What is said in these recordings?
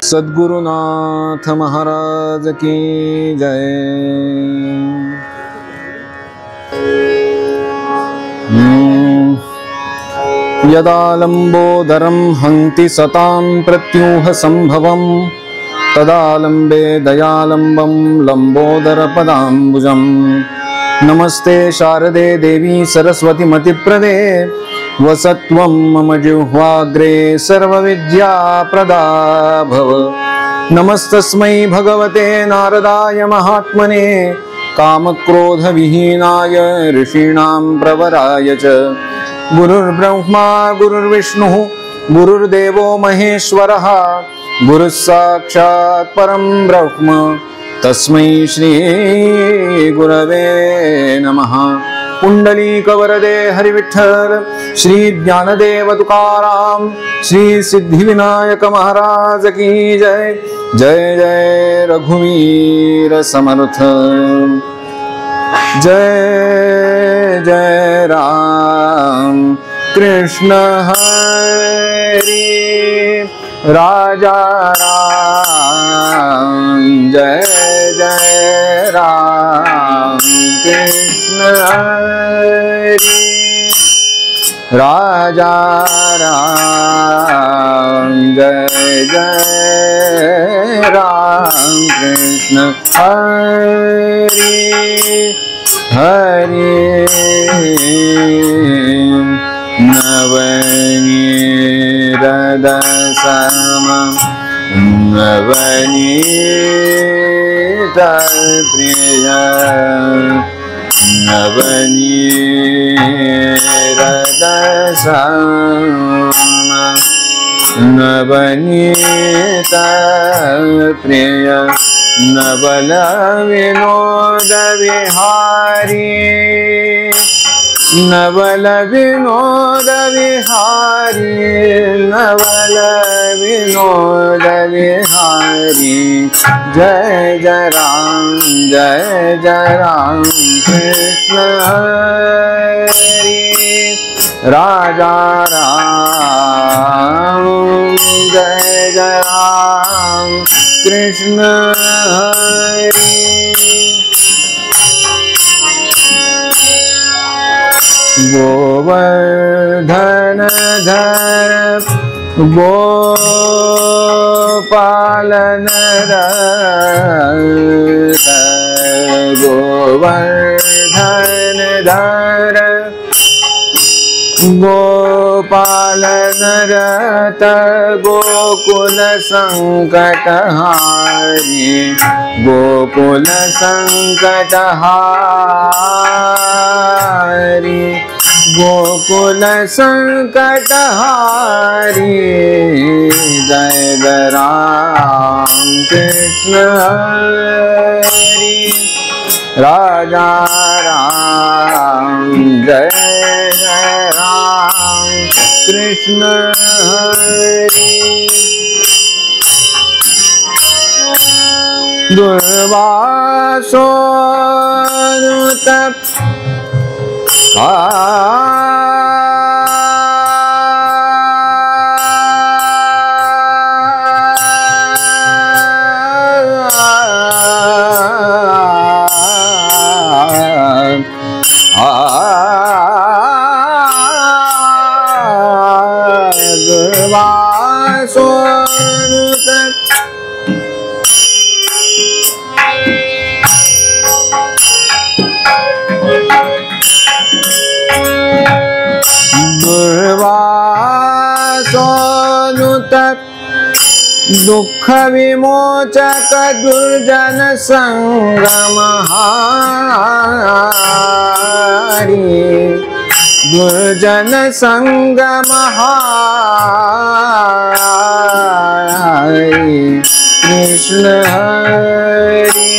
सद्गुरुनाथ महाराज की जय। यदा लंबोदरं हन्ति सतां प्रत्यूह संभवं तदा लंबे दयालंबं लंबोदरपदाम्बुजं। नमस्ते शारदे देवी सरस्वती मतिप्रदे वसत्वं मम जिह्वाग्रे सर्वविद्याप्रदा भव। नमस्तस्मै भगवते नारदाय महात्मने कामक्रोधविहीनाय ऋषीणां प्रवराय च। गुरुर्ब्रह्मा गुरुर्विष्णुः गुरुर्देवो महेश्वरः गुरुः साक्षात् परं ब्रह्म तस्मै श्री गुरवे नमः। पुंडलीकवरदे हरिविठ्ठल श्री ज्ञानदेव तुकाराम श्री सिद्धिविनायक महाराज की जय। जय जय रघुवीर समर्थ। जय जय राम कृष्ण हरि राजा राम। जय जय राम कृष्ण हरि राजा राम। जय जय राम कृष्ण हरि हरि नवनीरदसम नवनीत प्रिय नवनीरदसम नवनीत प्रिय नवल विनोद विहारी नवल विनोद विहारी नवल विनोद विहारी। जय जय राम कृष्ण हरि राजा राम। जय जय राम कृष्ण हरि गोवर्धन धर गोपालन रत गोवर्धन धर गोपालन रत गोकुल संकटहारी गोकुल संकटहारी गोकुल संकटहारी। जय जय राम कृष्ण हरि राजा राम। जय जय राम कृष्ण हरि दुर्वासोनुत दुख विमोचक दुर्जन संगमहारी दुर्जन संगमहारी कृष्ण हरि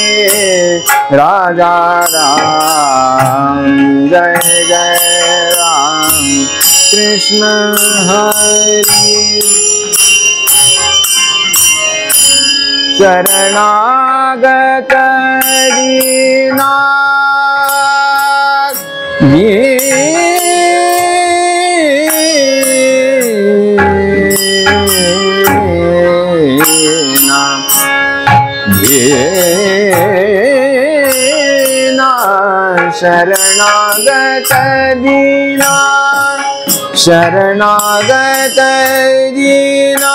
राजा राम। जय जय राम कृष्ण हरि शरणागत दीनाथ दीना शरणागत दीना शरणागत दीना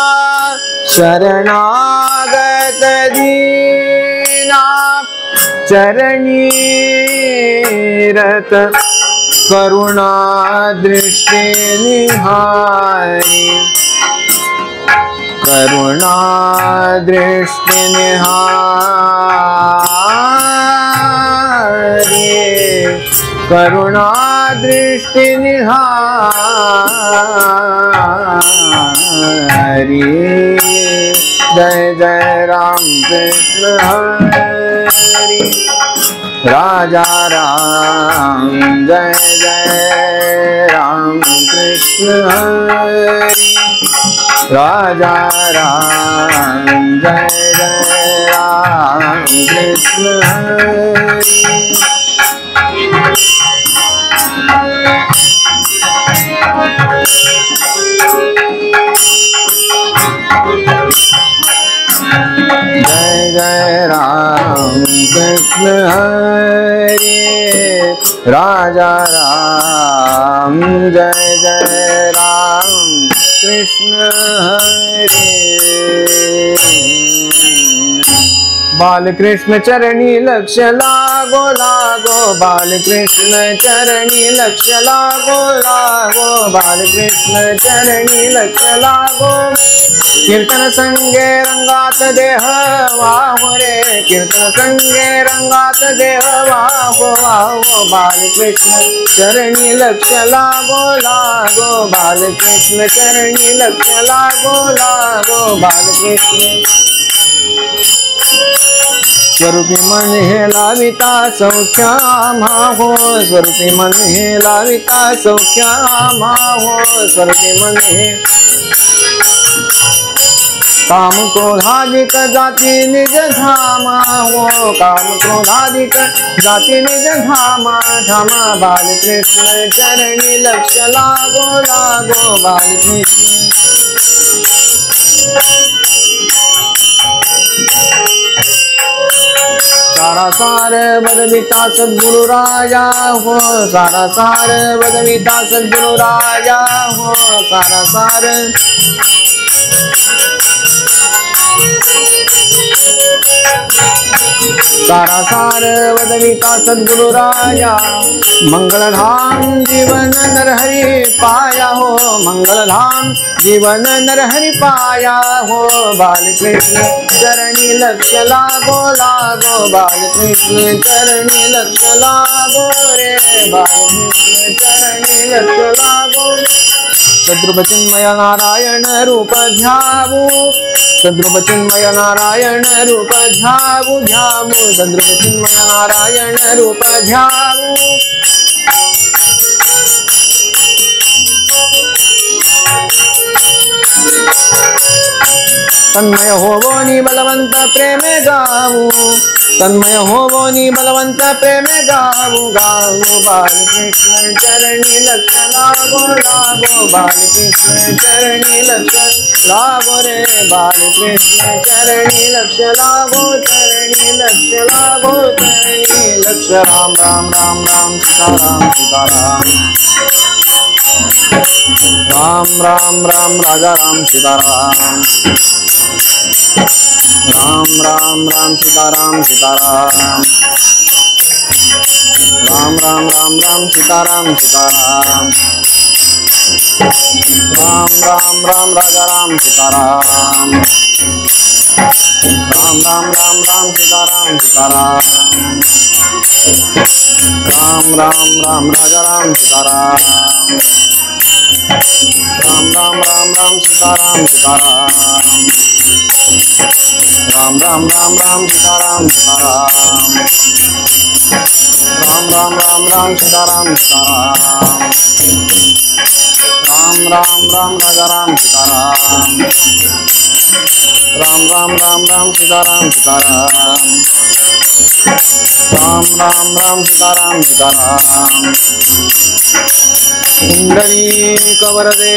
शरणागत दीना चरणी रत करुणा दृष्टि निहारी करुणा दृष्टि निहारी करुणा दृष्टि निहारी जय जय राम कृष्ण हरि राजा राम जय जय राम कृष्ण हरि राजा राम जय जय राम कृष्ण हरि जय जय राम कृष्ण हरि राजा राम जय जय राम कृष्ण हरि बालकृष्ण चरणी लक्ष्य लागो लागो बालकृष्ण चरणी लक्ष्य लागो लागो बालकृष्ण चरणी लक्ष्य लागो कीर्तन संगे रंगात देह वाहो रे कीर्तन संगे रंगात देह वाहो वाहो बालकृष्ण चरणी लक्ष्य लागो लागो बालकृष्ण चरणी लक्ष्य लागो लागो बालकृष्ण स्वरूपी मन हे लाविता सौख्यामा हो स्वरूपी मन हे लाविता सौख्यामा हो स्वरूपी मन हे काम क्रोधादिक जाति निज धामा हो काम क्रोधादिक जाति निज धामा धामा बालकृष्ण चरणी लक्ष्य लागो लागो बालकृष्ण सारा सार बदविता सद्गुरु राजा हो सारा सार बदविता सद्गुरु राजा हो सारा सार सारा सार बदविता सद्गुरु राजा मंगल धाम जीवन नरहरि पाया हो मंगल धाम जीवन नरहरि पाया हो बालकृष्ण चरणी लक्ष्य लागो लागो बालकृष्ण चरणी लक्ष्य लागो रे बालकृष्ण चरणी लक्ष्य लागो सद्रूप चिन्मय नारायण रूप ध्यावू सद्रूप चिन्मय नारायण रूप ध्यावू ध्यावू सद्रूप चिन्मय नारायण रूप ध्यावू तन्मय होवो नि बलवंत प्रेम गावू तन्मय होवो नि बलवंत प्रेम गावू गावू बालकृष्ण चरणी लक्ष्य लागो लागो बालकृष्ण चरणी लक्ष्य लागो रे बालकृष्ण चरणी लक्ष्य लागो चरणी लक्ष्य लागो चरणी लक्ष्य राम राम राम राम सीताराम सीताराम राम राम राम राजा राम सीताराम राम राम राम सीताराम सीताराम राम राम राम राम सीताराम सीताराम राम राम राम राजा राम सीताराम राम राम राम राम सीताराम सीताराम राम राम राम राजा राम सीताराम राम राम राम राम सीताराम सीताराम राम राम राम राम सीताराम सीताराम राम राम राम राम सीताराम सीताराम राम राम राम राजा राम सीताराम राम राम राम राम सीताराम सीताराम राम राम राम सीताराम सीताराम पुंडरीक वरदे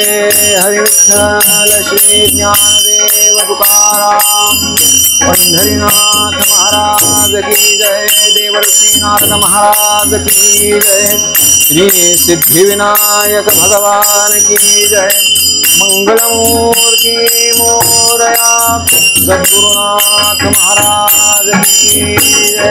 हरि विठ्ठल श्री ज्ञानदेव तुकाराम पंढरीनाथ महाराज की जय, देवर्षि नारद महाराज की जय, श्री सिद्धिविनायक भगवान की जय, मंगलमूर्ति मोरया सद्गुरुनाथ महाराज की जय।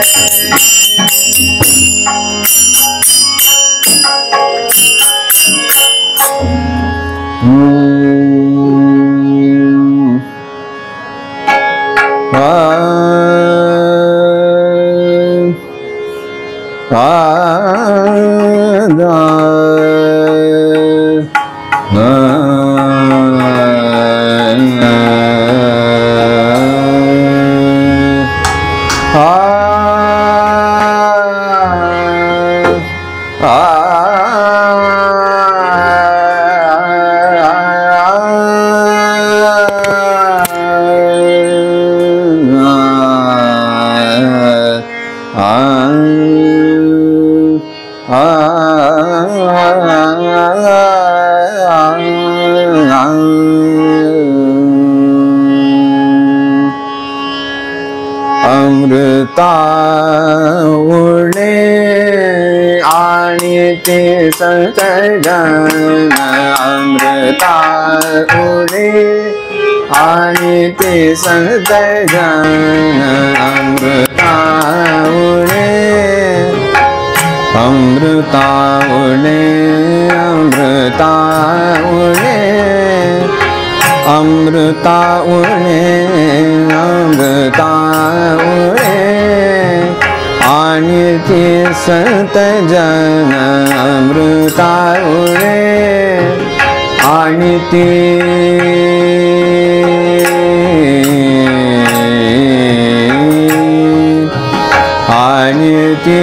अमृता उडे आणि ते संत जन, अमृता उडे आणि ते संत जन, अमृता उडे, अमृता उडे, अमृता उडे, अमृता उडे, अमृता उडे आणि ते संत जन, अमृता उडे आणि ते आणि ते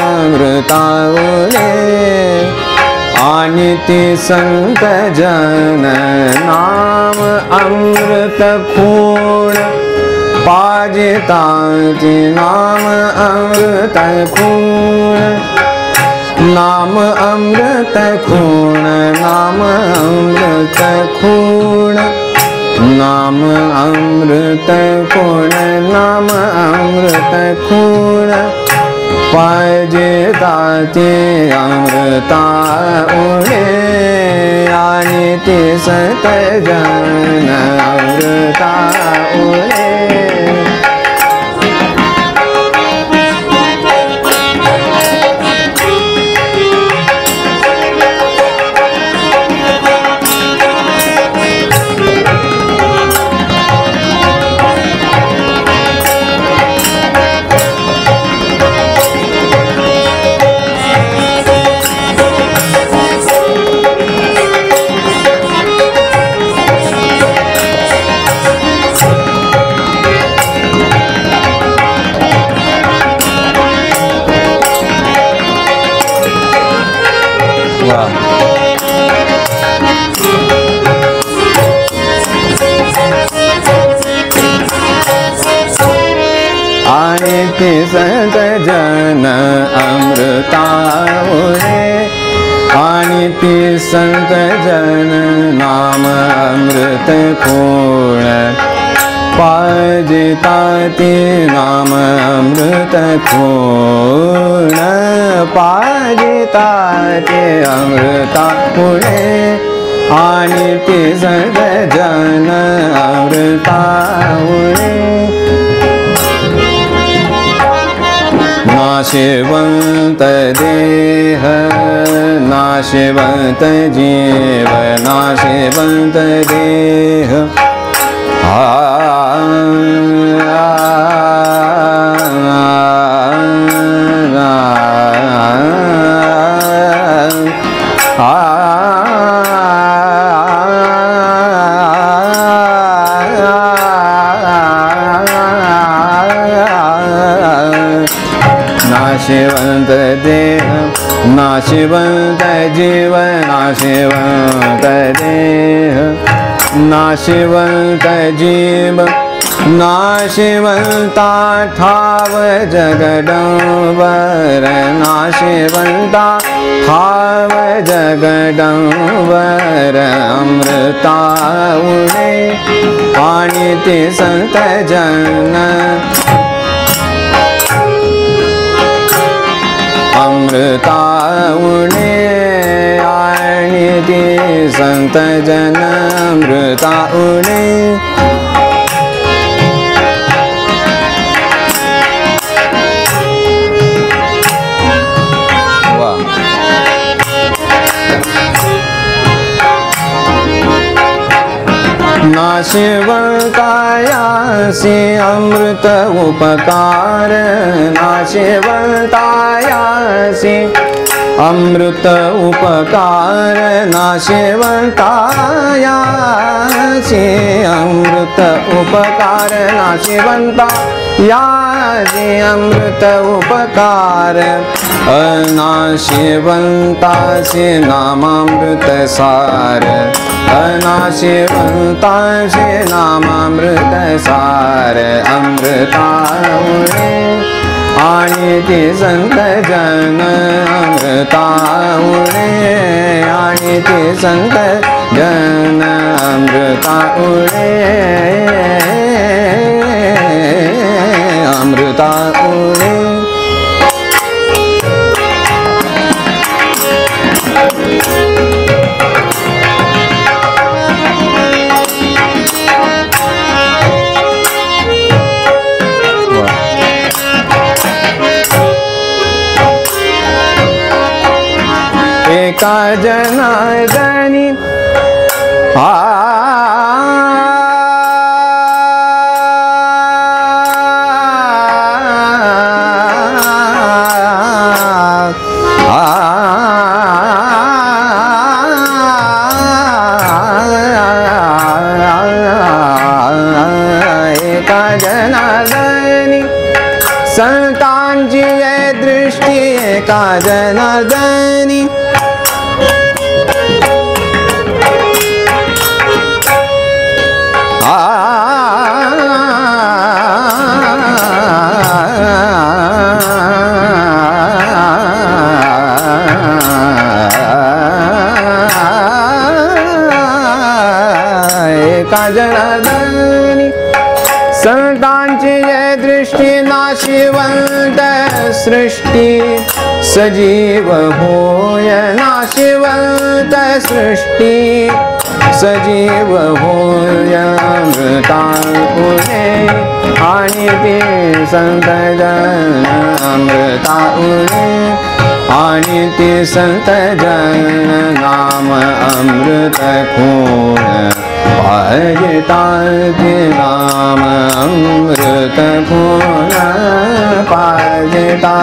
अमृता उडे आणि ते संत जन, नाम अमृत खूण पाजिताचे, नाम अमृत खूण, नाम अमृत खूण, नाम अमृत खूण, नाम अमृत खूण, नाम अमृत खूण पाजिताचे, अमृता उडे आणि ते संत जन, अमृता उडे। आणि ते संत जन, अमृता उडे आणि ते संत जन, नाम अमृत खूण पाजिताचे, नाम अमृत खूण पाजिताचे, अमृता उडे आणि ते संत जन, अमृता उडे। नाशिवंत देह, नाशिवंत जीव, नाशिवंत देह, नाशिवंत देह, नाशिवंत जीव, नाशिवंत देह, नाशिवंत जीव, नाशिवंता ठाव जगदंबर, नाशिवंता ठाव जगदंबर, अमृता उणे आणि ते संत जन, अमृता उणे आणि ते संत जन, अमृता उणे नाशिवंतायासी अमृत उपकार, नाशिवंतायासी अमृत उपकार, नाशिवंतायासी अमृत उपकार, नाशिवंतायासी अमृत उपकार, अनाशिवंतासी नामामृत सार, अनाशिवंतासी नामामृत सार, अमृता उणे आणि ते संत जन, अमृता उणे आणि ते संत जन, अमृता उणे अमृता उणे एका जनार्दनी एका जनार्दनी संतांची दृष्टी, एका जनार्दनी एका जनार्दनी संतांची दृष्टी, नाशिवंत सृष्टी सजीव होय, नाशिवंत सृष्टी सजीव होय, अमृता उणे आणि ते संत जन, अमृता उणे आणि ते संत जन, नाम अमृत खून पाजता ते, नाम अमृत खून पाजता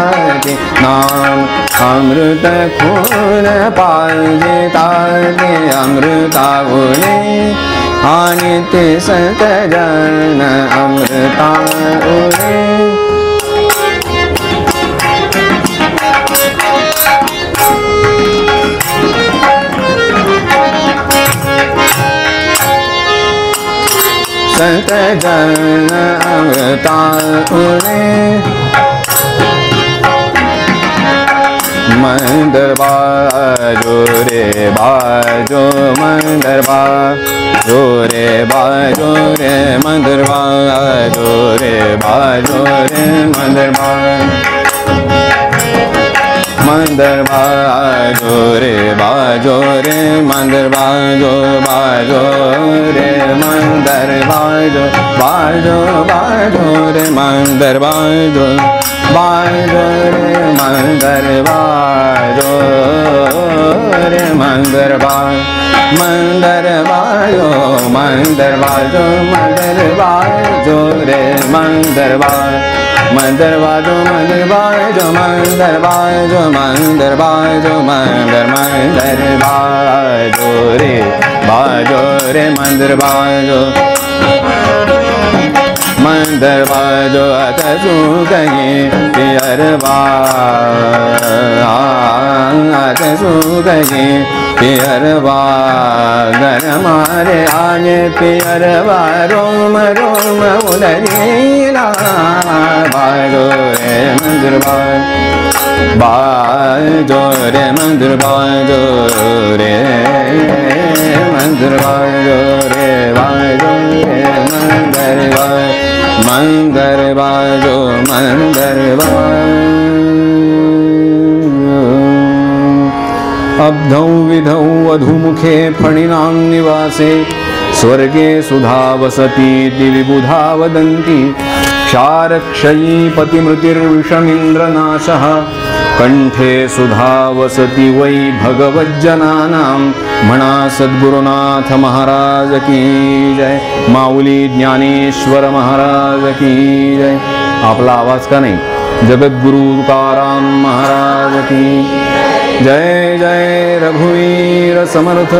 ते, नाम अमृत खून पाजता ते, अमृता उणे आणि ते संत जन, अमृता उणे संत जन, अमृता उणे मंदर बाजो रे बाजो, मंदर बाजो रे बाजो रे, मंदर बाजो रे बाजो रे, मंदर मंदर बाजो रे बाजो रे, मंदर बाजो बाजो रे, मंदर बाजो बाजो बाजो रे, मंदर बाजो बाजो रे, मंदर बाजो रे, मंदर मंदर बाजो, मंदर बाजो, मंदर बाजो रे, मंदर मंदर बाजो, मंदर बाजो, मंदर बाजो, मंदर बाजो, मंदर मंदर बाजो रे बाजो रे, मंदर बाजो मंदर बाजो, अतसु कहीं पियर अतसु कहीं पियरवा गरमारे आज पियरवा रोम रोम उलरीला बाजो रे मंदिर बाजो रे मंदिर बाजो रे मंदिर बाजो रे बाजो रे मंदिर बाजो मंदिर अब्धौ विधौ वधूमुखे फणिनां निवासे स्वर्गे सुधा वसतीति विबुधा वदन्ति क्षारक्षयी पतिमृतिर्विषमिन्द्रनाशः कंठे सुधा वसति वै भगवज्जनानां म्हणा सद्गुरुनाथ महाराज की जय माऊली ज्ञानेश्वर महाराज की जय आपला आवाज का नाही जगद्गुरु तुकाराम महाराज की जय जय रघुवीर समर्थ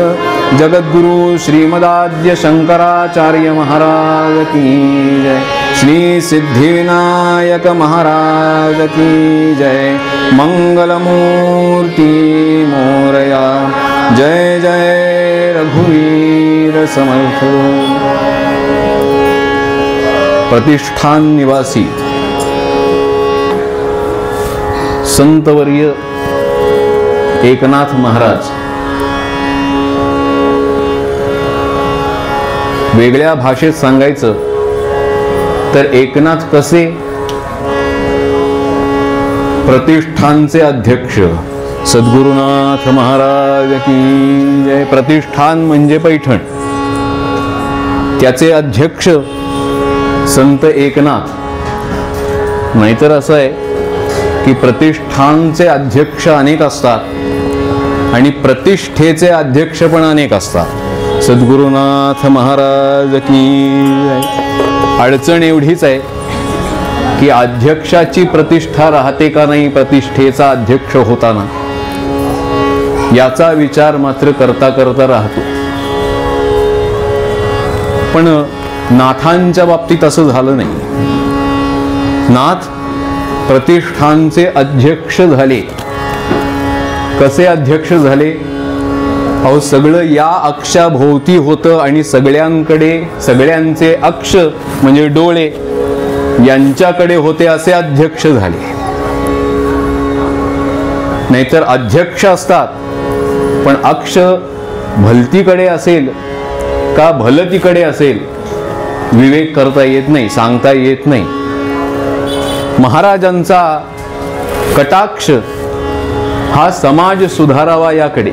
जगद्गुरु श्रीमदाद्य शंकराचार्य महाराज की जय श्री सिद्धिविनायक महाराज की जय मंगलमूर्ति मोरया जय जय रघुवीर समर्थ प्रतिष्ठान निवासी संतवर्य एकनाथ महाराज वेगळ्या भाषेत सांगायचं तर एकनाथ कसे प्रतिष्ठानचे अध्यक्ष सद्गुरुनाथ महाराज की जय प्रतिष्ठान म्हणजे पैठण त्याचे अध्यक्ष संत एकनाथ नाहीतर असं आहे की प्रतिष्ठानचे अध्यक्ष अनेक असतात आणि प्रतिष्ठेचे अध्यक्ष पण अनेक असतात सद्गुरुनाथ महाराज की अडचण एवढीच आहे की अध्यक्षाची प्रतिष्ठा राहते का नाही प्रतिष्ठेचा अध्यक्ष होताना याचा विचार मात्र करता करता राहतो पण नाथांच्या बाबतीत असं झालं नाही नाथ प्रतिष्ठानचे अध्यक्ष झाले कसे अध्यक्ष झाले अहो सगळं या अक्षाभोवती होतं आणि सगळ्यांकडे सगळ्यांचे अक्ष म्हणजे डोळे यांच्याकडे होते असे अध्यक्ष झाले नाहीतर अध्यक्ष असतात पण अक्ष भलतीकडे असेल का भलतीकडे असेल विवेक करता येत नाही सांगता येत नाही महाराजांचा कटाक्ष हा समाज सुधारावा याकडे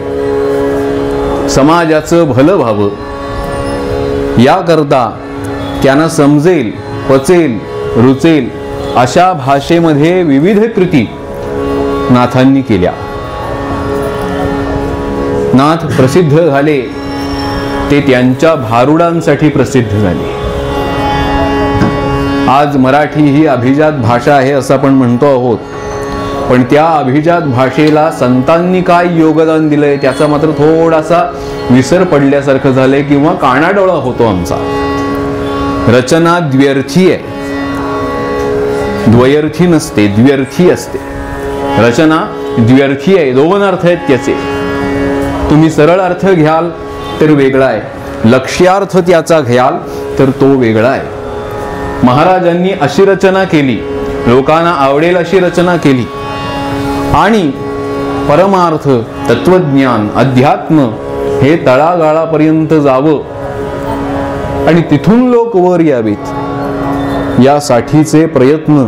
समाजाचं भलं व्हावं याकरता त्यांना समजेल पचेल रुचेल अशा भाषेमध्ये विविध कृती नाथांनी केल्या नाथ प्रसिद्ध झाले ते त्यांच्या भारुडांसाठी प्रसिद्ध झाले आज मराठी ही अभिजात भाषा आहे असं आपण म्हणतो आहोत पण त्या अभिजात भाषेला संतांनी काय योगदान दिलंय त्याचा मात्र थोडासा विसर पडल्यासारखं झालंय किंवा कानाडोळा होतो आमचा रचना द्व्यर्थी आहे द्वयर्थी नसते द्व्यर्थी असते रचना द्व्यर्थी आहे दोन अर्थ आहेत त्याचे तुम्ही सरळ अर्थ घ्याल तर वेगळा आहे लक्ष्यार्थ त्याचा घ्याल तर तो वेगळा आहे महाराजांनी अशी रचना केली लोकांना आवडेल अशी रचना केली आणि परमार्थ तत्वज्ञान अध्यात्म हे तळागाळापर्यंत जावं आणि तिथून लोक वर यावेत यासाठीचे प्रयत्न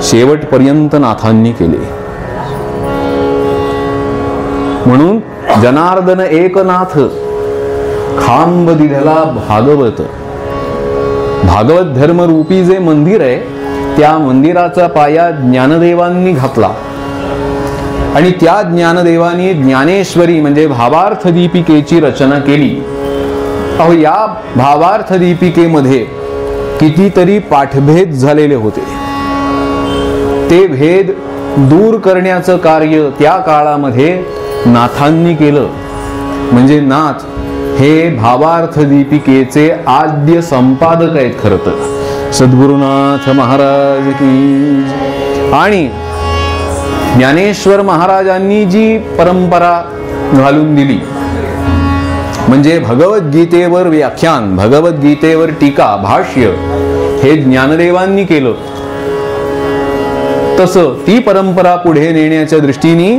शेवटपर्यंत नाथांनी केले म्हणून जनार्दन एकनाथ खांब दिधला भागवत भागवत धर्मरूपी जे मंदिर आहे त्या मंदिराचा पाया ज्ञानदेवांनी घातला आणि त्या ज्ञानदेवांनी ज्ञानेश्वरी म्हणजे भावार्थ दीपिकेची रचना केली अहो या भावार्थ दीपिकेमध्ये कितीतरी पाठभेद झालेले होते ते भेद दूर करण्याचं कार्य त्या काळामध्ये नाथांनी केलं म्हणजे नाथ हे भावार्थ दीपिकेचे आद्य संपादक आहेत खरं तर सद्गुरुनाथ महाराज की आणि ज्ञानेश्वर महाराजांनी जी परंपरा घालून दिली म्हणजे भगवद्गीतेवर व्याख्यान, भगवद्गीतेवर टीका, भाष्य हे ज्ञानदेवांनी केलं, तसं ती परंपरा पुढे नेण्याच्या दृष्टीने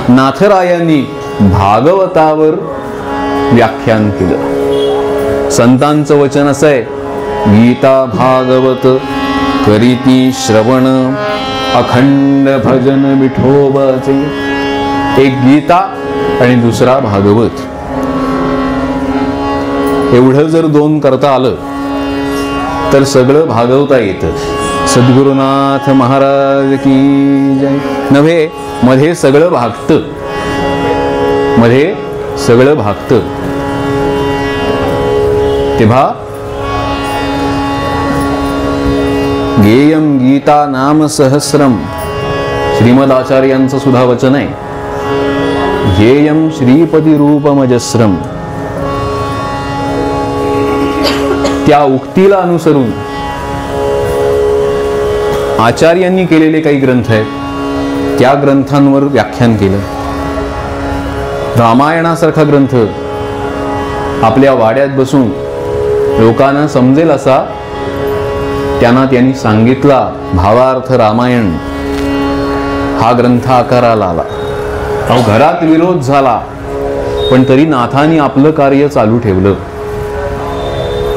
नाथरायांनी भागवतावर व्याख्यान केलं. संतांचं वचन असं आहे, गीता भागवत करीती श्रवण, अखंड भजन विठोबाचे. एक गीता आणि दुसरा भागवत, एवढं जर दोन करता आलं तर सगळं भागवता येतं. सद्गुरुनाथ महाराज की जय. नव्हे, मध्ये सगळं भागतं, मध्ये सगळं भागतं. तेव्हा गेयम गीता नाम सहस्रम, श्रीमद आचार्यांचं सुद्धा वचन आहे, गेयम श्रीपती रूपमजस्रम. त्या उक्तीला अनुसरून आचार्यांनी केलेले काही ग्रंथ आहेत, त्या ग्रंथांवर व्याख्यान केलं. रामायणासारखा ग्रंथ आपल्या वाड्यात बसून लोकांना समजेल असा त्यांना त्यांनी सांगितला. भावार्थ रामायण हा ग्रंथ आकाराला आला. घरात विरोध झाला, पण तरी नाथांनी आपलं कार्य चालू ठेवलं.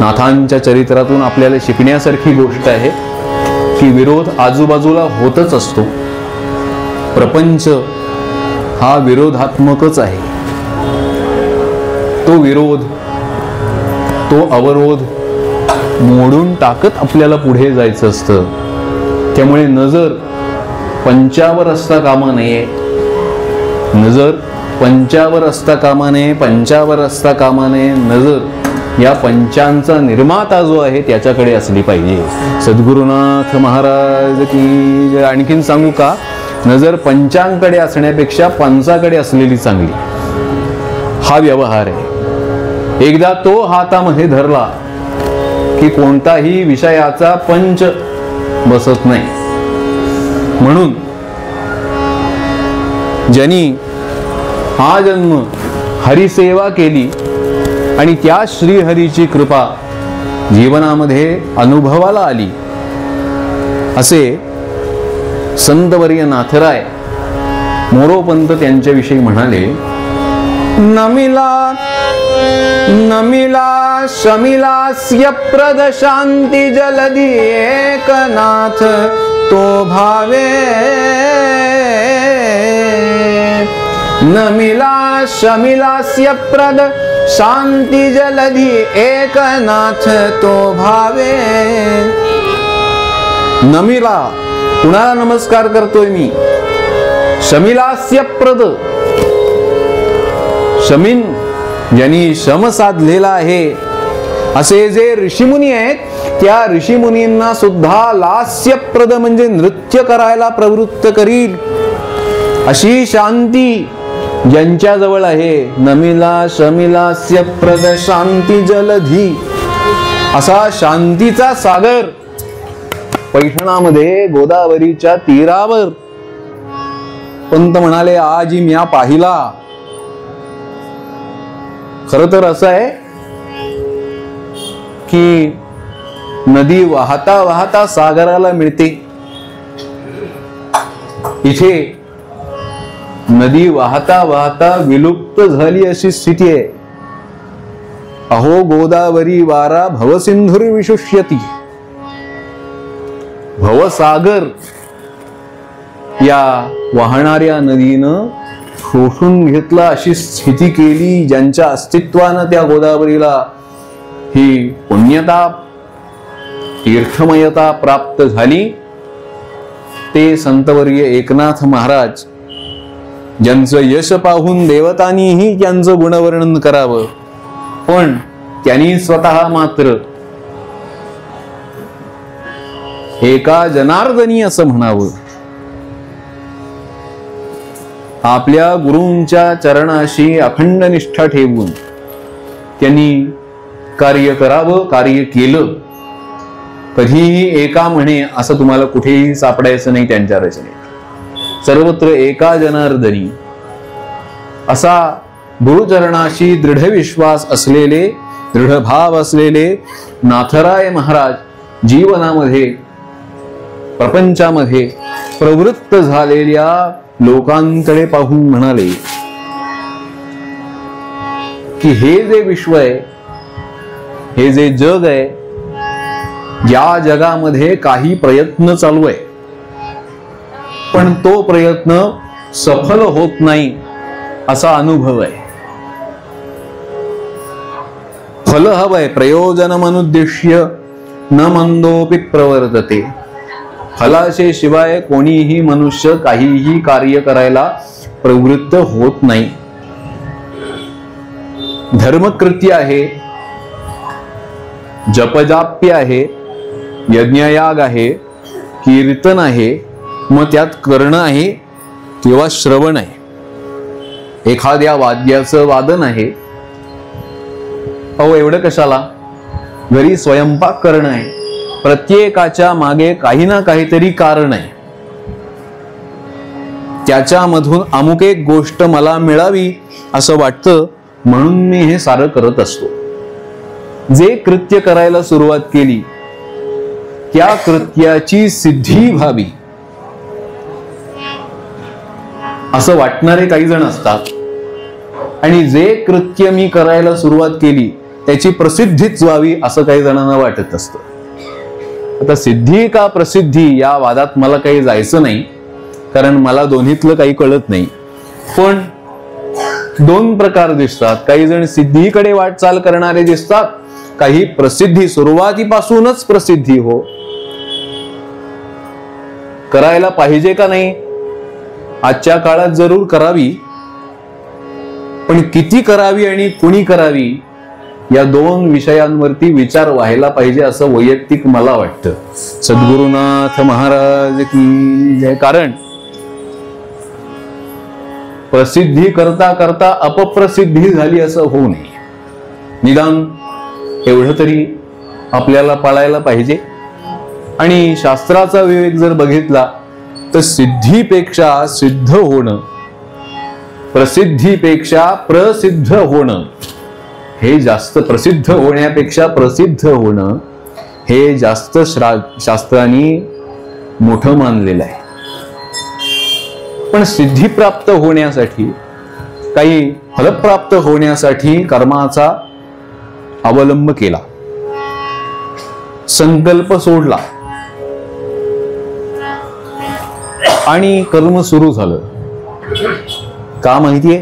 नाथांच्या चरित्रातून आपल्याला शिकण्यासारखी गोष्ट आहे की विरोध आजूबाजूला होतच असतो. प्रपंच हा विरोधात्मकच आहे. तो विरोध, तो अवरोध मोडून टाकत आपल्याला पुढे जायचं असतं. त्यामुळे नजर पंचावर असता कामा नये, नजर पंचावर असता कामा नये, पंचावर असता कामा नये. नजर या पंचांचा निर्माता जो आहे त्याच्याकडे असली पाहिजे. सद्गुरुनाथ महाराज की. आणखीन सांगू का, नजर पंचांकडे असण्यापेक्षा पंचाकडे असलेली चांगली. हा व्यवहार आहे. एकदा तो हातामध्ये धरला की कोणताही विषयाचा पंच बसत नाही. म्हणून ज्यांनी हा जन्म हरिसेवा केली आणि त्या श्रीहरीची कृपा जीवनामध्ये अनुभवाला आली, असे संतवर्य नाथराय मोरोपंत त्यांच्याविषयी म्हणाले, नमिला नमिला शमिलास्य प्रद शांती जलधी एकनाथ तो भावे. नमिला शमिलास्य प्रद शांती जलधी एकनाथ तो भावे. नमिला कुणाला नमस्कार करतोय मी? शमिलास्य प्रद, शमीन ज्यांनी शम साधलेला आहे असे जे ऋषीमुनी आहेत, त्या ऋषीमुनींना सुद्धा लास्यप्रद म्हणजे नृत्य करायला प्रवृत्त करील अशी शांती ज्यांच्या जवळ आहे. नमिला शमिलास्य प्रद शांती जलधी, असा शांतीचा सागर पैठणामध्ये गोदावरीच्या तीरावर पंत म्हणाले, आज म्या पाहिला. खर तर असं आहे की नदी वाहता वाहता सागराला मिळते. इथे नदी वाहता वाहता विलुप्त झाली अशी स्थिती आहे. अहो गोदावरी वारा भवसिंधुर विशुष्यती. भवसागर या वाहणाऱ्या नदीनं शोषून घेतला अशी स्थिती केली. ज्यांच्या अस्तित्वानं त्या गोदावरीला ही पुण्यता, तीर्थमयता प्राप्त झाली, ते संतवर्य एकनाथ महाराज, ज्यांचं यश पाहून देवतांनीही त्यांचं गुणवर्णन करावं, पण त्यांनी स्वतः मात्र एका जनार्दनी असं म्हणावं. आपल्या गुरूंच्या चरणाशी अखंड निष्ठा ठेवून त्यांनी कार्य करावं, कार्य केलं. कधीही एका म्हणे असं तुम्हाला कुठेही सापडायचं नाही त्यांच्या रचनेत. सर्वत्र एका जनार्दनी असा गुरुचरणाशी दृढ विश्वास असलेले, दृढ भाव असलेले नाथराय महाराज जीवनामध्ये, प्रपंचामध्ये प्रवृत्त झालेल्या लोकांकडे पाहून म्हणाले की हे जे विश्व आहे, हे जे जग आहे, या जगामध्ये काही प्रयत्न चालू आहे, पण तो प्रयत्न सफल होत नाही असा अनुभव आहे. फल हवंय, प्रयोजनमनुद्दिश्य न मंदोपि प्रवर्तते. फलाचे शिवाय कोणीही मनुष्य काहीही कार्य करायला प्रवृत्त होत नाही. धर्मकृत्य आहे, जपजाप्य आहे, यज्ञयाग आहे, कीर्तन आहे, मग त्यात करणं आहे किंवा श्रवण आहे, एखाद्या वाद्याचं वादन आहे. अहो एवढं कशाला, घरी स्वयंपाक करणं आहे, प्रत्येकाच्या मागे काही ना काहीतरी कारण आहे. त्याच्यामधून अमुक एक गोष्ट मला मिळावी असं वाटतं, म्हणून मी हे सारं करत असतो. जे कृत्य करायला सुरुवात केली त्या कृत्याची सिद्धी व्हावी असं वाटणारे काही जण असतात, आणि जे कृत्य मी करायला सुरुवात केली त्याची प्रसिद्धीच व्हावी असं काही जणांना वाटत असतं. आता सिद्धी का प्रसिद्धी या वादात मला काही जायचं नाही, कारण मला दोन्हीतलं काही कळत नाही. पण दोन प्रकार दिसतात. काही जण सिद्धीकडे वाटचाल करणारे दिसतात, काही प्रसिद्धी, सुरुवातीपासूनच प्रसिद्धी हो करायला पाहिजे का नाही, आजच्या काळात जरूर करावी, पण किती करावी आणि कुणी करावी या दोन विषयांवरती विचार व्हायला पाहिजे असं वैयक्तिक मला वाटतं. सद्गुरुनाथ महाराज की जय. कारण प्रसिद्धी करता करता अपप्रसिद्धी झाली असं होऊ नये. निदान एवढं तरी आपल्याला पाळायला पाहिजे. आणि शास्त्राचा विवेक जर बघितला तर सिद्धीपेक्षा सिद्ध होणं, प्रसिद्धीपेक्षा प्रसिद्ध होणं हे जास्त, प्रसिद्ध होण्यापेक्षा प्रसिद्ध होणं हे जास्त शास्त्रांनी मोठं मानलेलं आहे. पण सिद्धी प्राप्त होण्यासाठी, काही फलप्राप्त होण्यासाठी कर्माचा अवलंब केला, संकल्प सोडला आणि कर्म सुरू झालं. का माहितीये,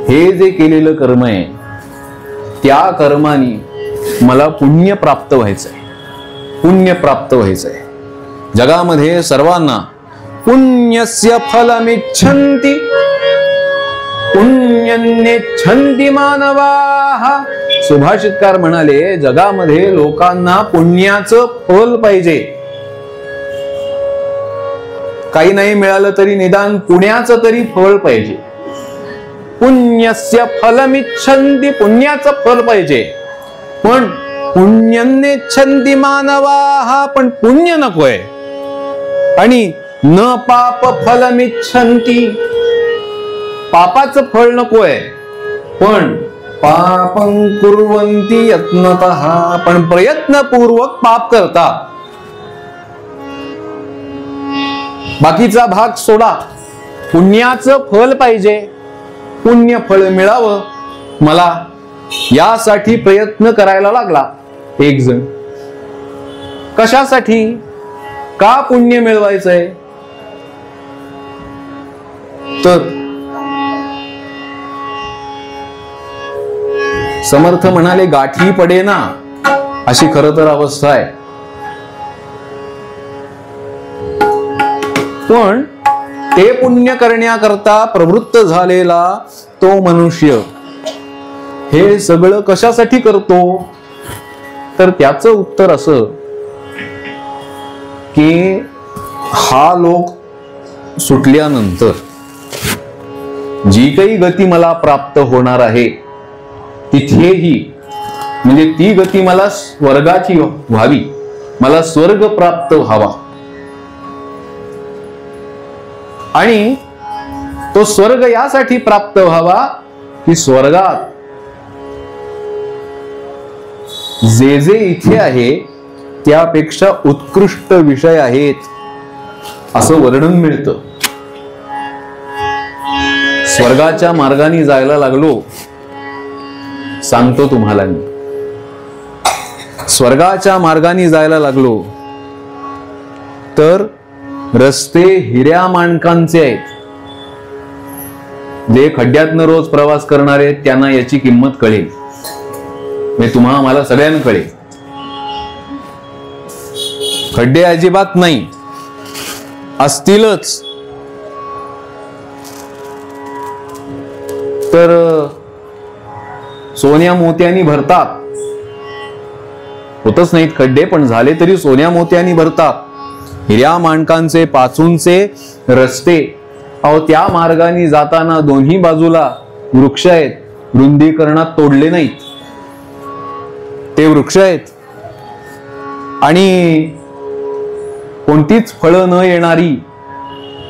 हे जे केलेलं कर्म आहे त्या कर्माने मला पुण्य प्राप्त व्हायचंय, पुण्य प्राप्त व्हायचंय. जगामध्ये सर्वांना पुण्यस्य फलमिच्छन्ति पुण्यन्नेच्छन्ति मानवाः. सुभाषितकार म्हणाले, जगामध्ये लोकांना पुण्याचं फल पाहिजे. काही नाही मिळालं तरी निदान पुण्याचं तरी फळ पाहिजे. पुण्यस्य फलमिच्छन्ति, पुण्याचं फल पाहिजे. पण पुण्यन्नेच्छन्ति मानवाः, पण पुण्य नकोय. आणि न पाप फलमिच्छन्ति, पापाचं फळ नकोय. पण पापं कुर्वन्ति यत्नतः, पण प्रयत्नपूर्वक पाप करतात. बाकीचा भाग सोडा, पुण्याचं फल पाहिजे. पुण्य फळ मिळावं मला यासाठी प्रयत्न करायला लागला एक जण. कशासाठी, का पुण्य मिळवायचंय, तर समर्थ म्हणाले गाठी पडेना अशी खरं तर अवस्था आहे. पण ते पुण्य करण्याकरता प्रवृत्त झालेला तो मनुष्य हे सगळं कशासाठी करतो, तर त्याचं उत्तर असं की हा लोक सुटल्यानंतर जी काही गती मला प्राप्त होणार आहे तिथेही, म्हणजे ती गती मला स्वर्गाची व्हावी, मला स्वर्ग प्राप्त व्हावा. आणि तो स्वर्ग यासाठी प्राप्त व्हावा की स्वर्गात जे जे इथे आहे त्यापेक्षा उत्कृष्ट विषय आहेत असं वर्णन मिळतं. स्वर्गाच्या मार्गाने जायला लागलो, सांगतो तुम्हाला मी, स्वर्गाच्या मार्गाने जायला लागलो तर रस्ते हिऱ्या माणकांचे आहेत. जे खड्ड्यातनं रोज प्रवास करणारे आहेत त्यांना याची किंमत कळेल, म्हणजे तुम्हाला मला सगळ्यांना कळेल. खड्डे अजिबात नाही, असतीलच तर सोन्या मोत्यांनी भरतात. होतच नाहीत खड्डे, पण झाले तरी सोन्या मोत्यांनी भरतात. हिऱ्या माणकांचे पाचूंचे रस्ते, अहो त्या मार्गाने जाताना दोन्ही बाजूला वृक्ष आहेत, रुंदीकरणात तोडले नाहीत ते वृक्ष आहेत. आणि कोणतीच फळं न येणारी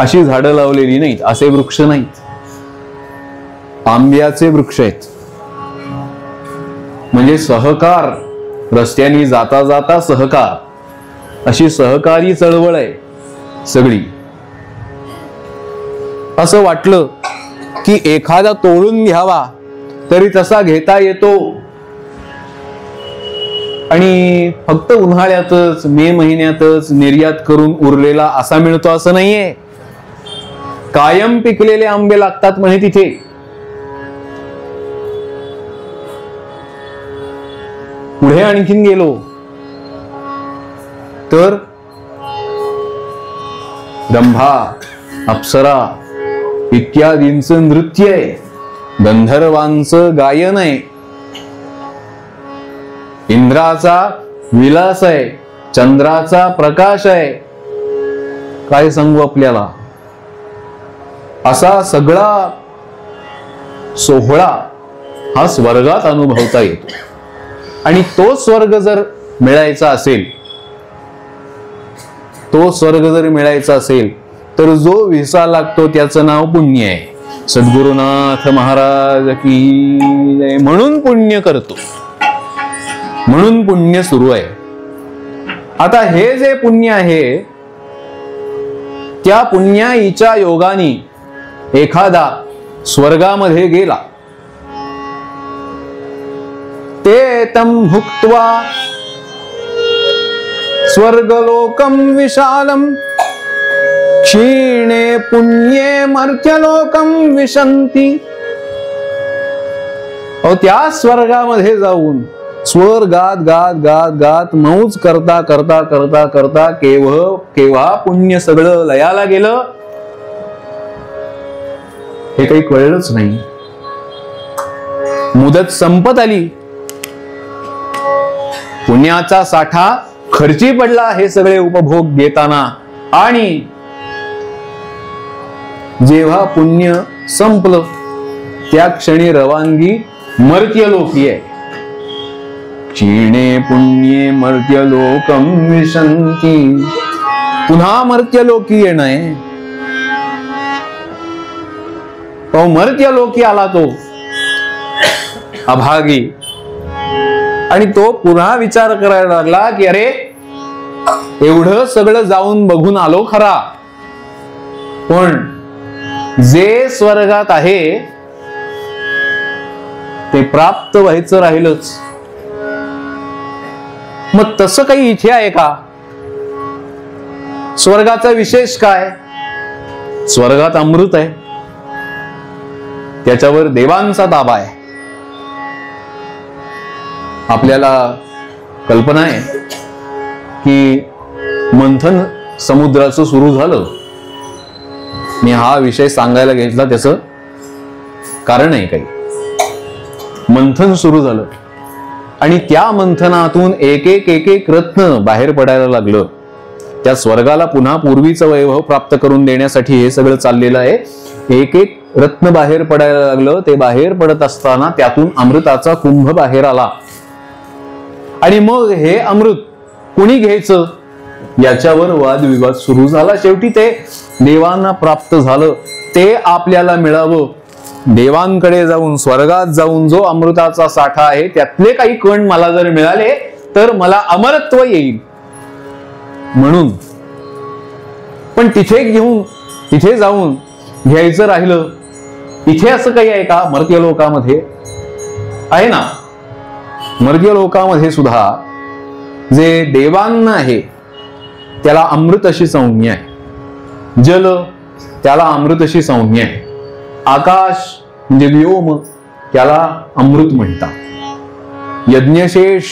अशी झाडं लावलेली नाहीत, असे वृक्ष नाहीत. आंब्याचे वृक्ष आहेत. म्हणजे सहकार, रस्त्याने जाता जाता सहकार, अशी सहकारी चळवळ आहे सगळी. असं वाटलं की एखादा तोडून घ्यावा तरी तसा घेता येतो. आणि फक्त उन्हाळ्यातच, मे महिन्यातच निर्यात करून उरलेला असा मिळतो असं नाहीये. कायम पिकलेले आंबे लागतात म्हणे तिथे. पुढे आणखीन गेलो तर रंभा, अप्सरा इत्यादींचं नृत्य आहे, गंधर्वांचं गायन आहे, इंद्राचा विलास आहे, चंद्राचा प्रकाश आहे. काय सांगू आपल्याला, असा सगळा सोहळा हा स्वर्गात अनुभवता येतो. आणि तो स्वर्ग जर मिळायचा असेल, तो स्वर्ग जर मिळायचा असेल तर जो विसा लागतो त्याचं नाव पुण्य आहे. सद्गुरुनाथ महाराज की जय. म्हणून पुण्य करतो, म्हणून पुण्य सुरू आहे. आता हे जे पुण्य आहे त्या पुण्याईच्या योगाने एखादा स्वर्गामध्ये गेला, ते तम भुक्त्वा स्वर्गलोकम विशालम क्षीणे पुण्ये मर्त्यलोकम विशंती. त्या स्वर्गामध्ये जाऊन स्वर्गात गात गात गात मौज करता करता करता करता केव्हा पुण्य सगळं लयाला गेलं हे काही कळलंच नाही. मुदत संपत आली, पुण्याचा साठा खर्ची पडला हे सगळे उपभोग घेताना. आणि जेव्हा पुण्य संपलं त्या क्षणी रवानगी मर्त्यलोकी आहे. क्षीणे पुण्ये मर्त्यलोकम विशंती. पुन्हा मर्त्यलोकी येणं आहे. मर्त्यलोकी आला तो अभागी, आणि तो पुन्हा विचार करायला लागला की अरे एवढं सगळं जाऊन बघून आलो खरा, पण जे स्वर्गात आहे ते प्राप्त व्हायचं राहिलंच. मग तसं काही इथे आहे का? स्वर्गाचा विशेष काय? स्वर्गात अमृत आहे, त्याच्यावर देवांचा ताबा आहे. आपल्याला कल्पना आहे की मंथन समुद्राचं सुरू झालं. मी हा विषय सांगायला घेतला त्याचं कारण आहे काही. मंथन सुरू झालं आणि त्या मंथनातून एक एक एक एक रत्न बाहेर पडायला लागलं. त्या स्वर्गाला पुन्हा पूर्वीचं वैभव प्राप्त करून देण्यासाठी हे सगळं चाललेलं आहे. एक एक रत्न बाहेर पडायला लागलं. ते बाहेर पडत असताना त्यातून अमृताचा कुंभ बाहेर आला. आणि मग हे अमृत कुणी घ्यायचं? याच्यावर वादविवाद सुरू झाला. शेवटी ते देवांना प्राप्त झालं. ते आपल्याला मिळावं, देवांकडे जाऊन, स्वर्गात जाऊन जो अमृताचा साठा आहे त्यातले काही कण मला जर मिळाले तर मला अमरत्व येईल म्हणून. पण तिथे जाऊन घ्यायचं राहिलं. इथे असं काही आहे का? मर्त्य लोकामध्ये आहे ना. मर्त्य लोकामध्ये सुद्धा जे देवांना आहे त्याला अमृत अशी संज्ञा आहे. जल त्याला अमृत अशी संज्ञा आहे. आकाश म्हणजे व्योम त्याला अमृत म्हणतात. यज्ञशेष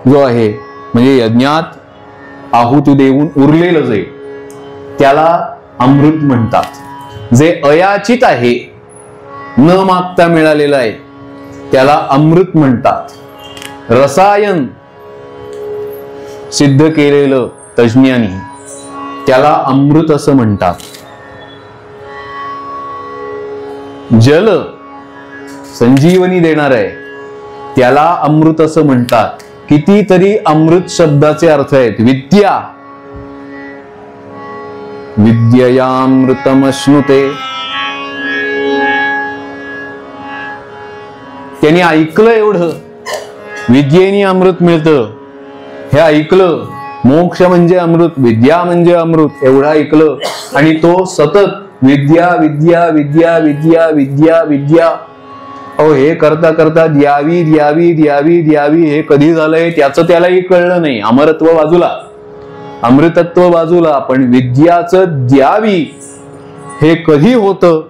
जो आहे म्हणजे यज्ञात आहुती देऊन उरलेलं जे त्याला अमृत म्हणतात. जे अयाचित आहे, न मागता मिळालेलं आहे त्याला अमृत म्हणतात. रसायन सिद्ध केलेलं तज्ज्ञांनी त्याला अमृत असं म्हणतात. जल संजीवनी देणार आहे त्याला अमृत असं म्हणतात. कितीतरी अमृत शब्दाचे अर्थ आहेत. विद्या, विद्ययामृतमश्नुते, त्यांनी ऐकलं एवढं, विद्येने अमृत मिळतं हे ऐकलं. मोक्ष म्हणजे अमृत, विद्या म्हणजे अमृत एवढं ऐकलं आणि तो सतत विद्या विद्या विद्या विद्या विद्या विद्या हे करता करता द्यावी द्यावी द्यावी द्यावी हे कधी झालंय त्याचं त्यालाही कळलं नाही. अमरत्व बाजूला, अमृतत्व बाजूला, पण विद्याचं द्यावी हे कधी होतं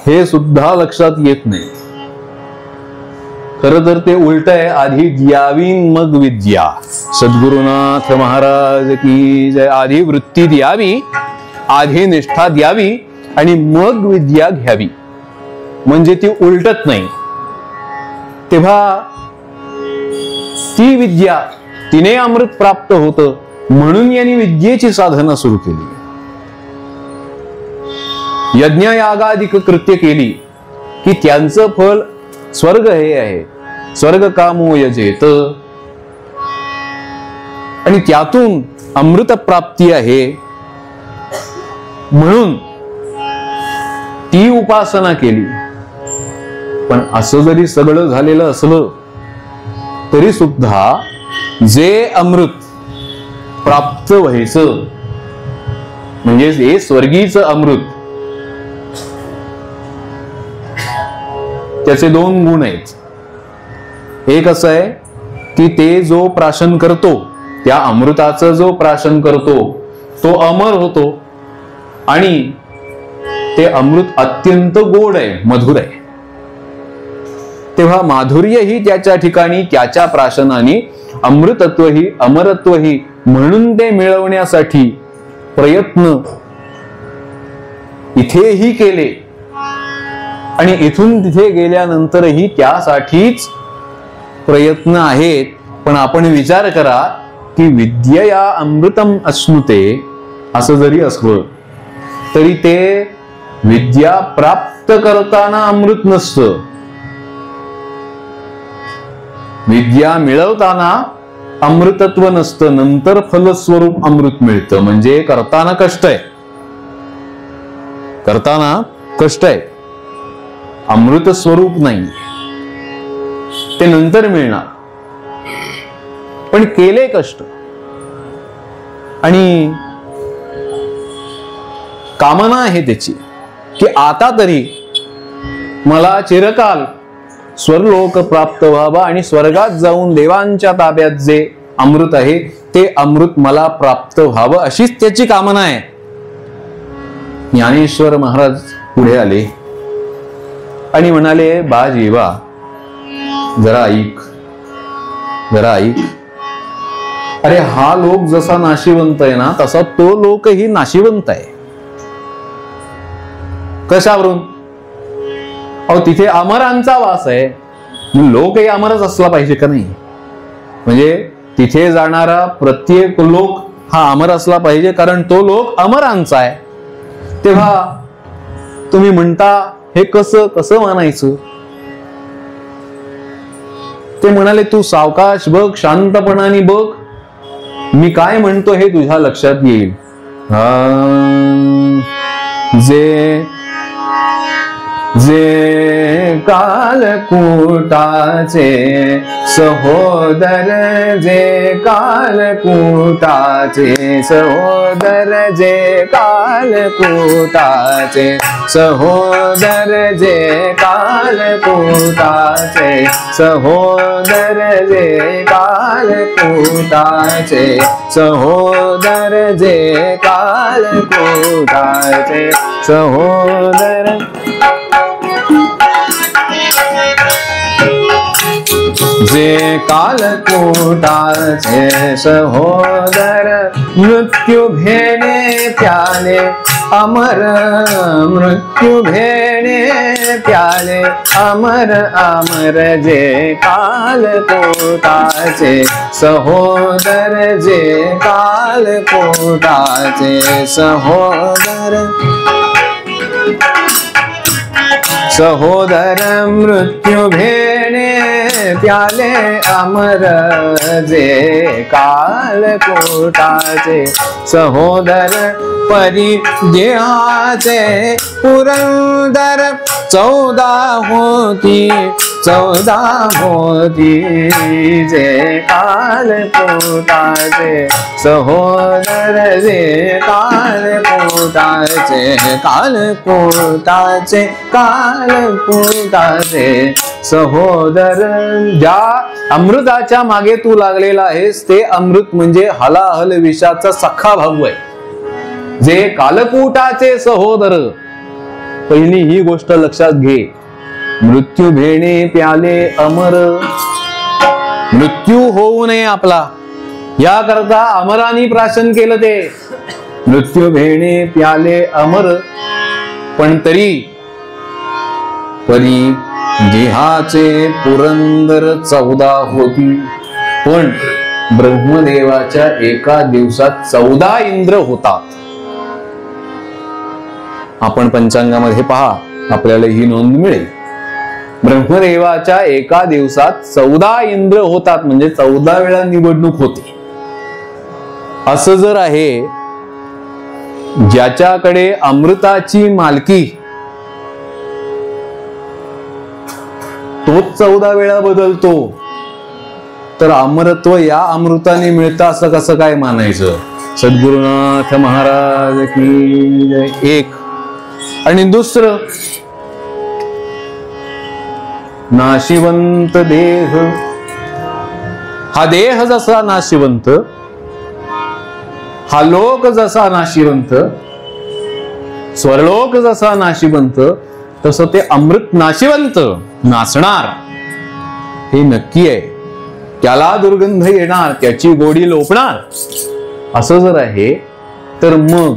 हे सुद्धा लक्षात येत नाही. खरं तर ते उलट आहे. आधी द्यावी मग विद्या. सद्गुरुनाथ महाराज की जय. आधी वृत्ती द्यावी, आधी निष्ठा द्यावी आणि मग विद्या घ्यावी, म्हणजे ती उलटत नाही. तेव्हा ती विद्या, तिने अमृत प्राप्त होतं म्हणून यांनी विद्येची साधना सुरू केली. यज्ञयागादिक कृत्य केली की त्यांचं फल स्वर्ग हे आहे. स्वर्ग कामो यजेत, आणि त्यातून अमृत प्राप्ती आहे म्हणून ती उपासना केली. पण असं जरी सगळं झालेलं असलं तरी सुद्धा जे अमृत प्राप्त व्हायचं म्हणजे हे स्वर्गीचं अमृत, त्याचे दोन गुण आहेत. एक असं आहे की ते जो प्राशन करतो, त्या अमृताचं जो प्राशन करतो तो अमर होतो आणि ते अमृत अत्यंत गोड आहे, मधुर आहे. तेव्हा माधुर्यही त्याच्या ठिकाणी त्याच्या प्राशनाने, अमृतत्वही अमरत्वही म्हणून ते मिळवण्यासाठी प्रयत्न इथेही केले आणि इथून तिथे गेल्यानंतरही त्यासाठीच प्रयत्न आहेत. पण आपण विचार करा की विद्यया अमृतम अश्नुते असं जरी असलं तरी ते विद्या प्राप्त करताना अमृत नसतं. विद्या मिळवताना अमृतत्व नसतं, नंतर फलस्वरूप अमृत मिळतं. म्हणजे करताना कष्ट आहे, करताना कष्ट आहे, अमृत स्वरूप नाही, ते नंतर मिळणार. पण केले कष्ट आणि कामना आहे त्याची की आता तरी मला चिरकाल स्वर्लोक प्राप्त व्हावा आणि स्वर्गात जाऊन देवांच्या ताब्यात जे अमृत आहे ते अमृत मला प्राप्त व्हावं, अशीच त्याची कामना आहे. ज्ञानेश्वर महाराज पुढे आले आणि म्हणाले, बा जीवा जरा ऐक, जरा ऐक. अरे हा लोक जसा नाशिवंत आहे ना तसा तो लोकही नाशिवंत आहे. कशावरून? अहो तिथे अमरांचा वास आहे, लोकही अमरच असला पाहिजे का नाही? म्हणजे तिथे जाणारा प्रत्येक लोक हा अमर असला पाहिजे, कारण तो लोक अमरांचा आहे. तेव्हा तुम्ही म्हणता हे कसं कसं मानायचं? ते म्हणाले, तू सावकाश बघ, शांतपणाने बघ. मी काय म्हणतो हे तुझ्या लक्षात येईल. जे जे कालकूटाचे सहोदर, जे कालकूटाचे सहोदर, जे कालकूटाचे सहोदर, जे कालकूटाचे सहोदर, जे कालकूटाचे सहोदर, जे कालकूटाचे सहोदर, जे कालकूटाचे सहोदर, मृत्यू भेणे प्याले अमर, मृत्यू भेणे प्याले अमर अमर, जे कालकूटाचे सहोदर, जे कालकूटाचे सहोदर सहोदर, मृत्यू भेणे प्याले अमर, जे कालकूटाचे सहोदर, परी देहाचे पुरंदर 14 होती 14 होती, जे कालकूटाचे सहोदर, जे कालकूटाचे कालकूटाचे कालकूटाचे सहोदर. ज्या अमृताच्या मागे तू लागलेला आहेस ते अमृत म्हणजे हलाहल विषाचा सखा भाऊ आहे, जे कालकूटाचे सहोदर. पहिली ही गोष्ट लक्षात घे. मृत्यू भेणे प्याले अमर, मृत्यू होऊ नये आपला याकरता अमरानी प्राशन केलं ते. मृत्यू भेणे प्याले अमर, पण तरी परी देहाचे पुरंदर 14 होती. पण ब्रह्मदेवाच्या एका दिवसात 14 इंद्र होतात. आपण पंचांगामध्ये पहा, आपल्याला ही नोंद मिळेल. ब्रह्मदेवाच्या एका दिवसात 14 इंद्र होतात, म्हणजे 14 वेळा निवडणूक होते. असं जर आहे, ज्याच्याकडे अमृताची मालकी तोच 14 वेळा बदलतो, तर अमरत्व या अमृताने मिळतं असं कसं काय मानायचं. सद्गुरुनाथ महाराज की जय. एक. आणि दुसरं, नाशिवंत देह. हा देह जसा नाशिवंत, हा लोक जसा नाशिवंत, स्वर्लोक जसा नाशिवंत, तसं ते अमृत नाशिवंत नाचणार हे नक्की आहे. त्याला दुर्गंध येणार, त्याची गोडी लोपणार. असं जर आहे तर मग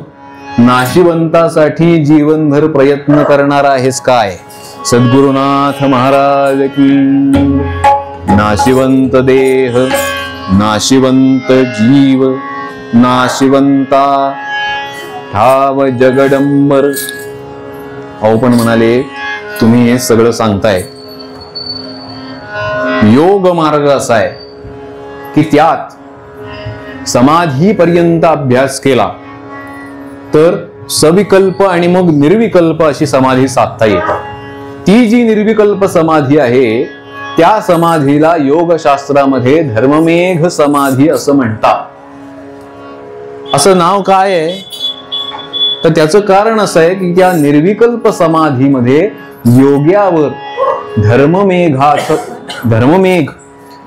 नाशिवंतासाठी जीवनभर प्रयत्न करणार आहेस काय. सद्गुरुनाथ महाराज की. नाशिवंत देह, नाशिवंत जीव, नाशिवंता ठाव जगडंबर. अहो पण म्हणाले, तुम्ही हे सगळं सांगताय, योग मार्ग असा आहे की त्यात समाधी पर्यंत अभ्यास केला तर सविकल्प आणि मग निर्विकल्प अशी समाधी साधता येते. ती जी निर्विकल्प समाधी आहे त्या समाधीला योगशास्त्रामध्ये धर्ममेघ समाधी असं म्हणतात. असं नाव काय आहे तर त्याचं कारण असं आहे की त्या निर्विकल्प समाधीमध्ये योग्यावर धर्ममेघ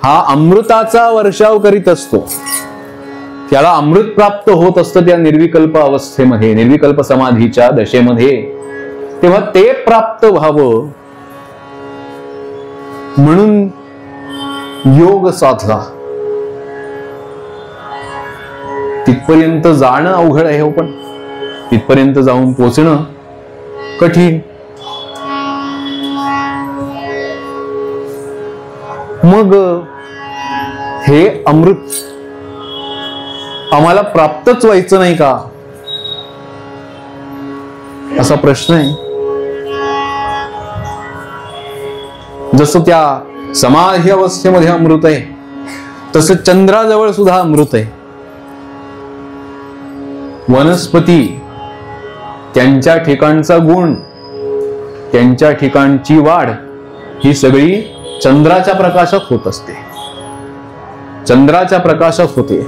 हा अमृताचा वर्षाव करीत असतो. त्याला अमृत प्राप्त होत असतं त्या निर्विकल्प अवस्थेमध्ये, निर्विकल्प समाधीच्या दशेमध्ये. तेव्हा ते प्राप्त व्हावं म्हणून योग साधला. तिथपर्यंत जाणं अवघड आहे, हो, पण तिथपर्यंत जाऊन पोचणं कठीण. मग हे अमृत आम्हाला प्राप्तच व्हायचं नाही का, असा प्रश्न आहे. जसं त्या समाधी अवस्थेमध्ये अमृत आहे, तसं चंद्राजवळ सुद्धा अमृत आहे. वनस्पती, त्यांच्या ठिकाणचा गुण, त्यांच्या ठिकाणची वाढ ही सगळी चंद्राच्या प्रकाशात होत असते, चंद्राच्या प्रकाशात होते.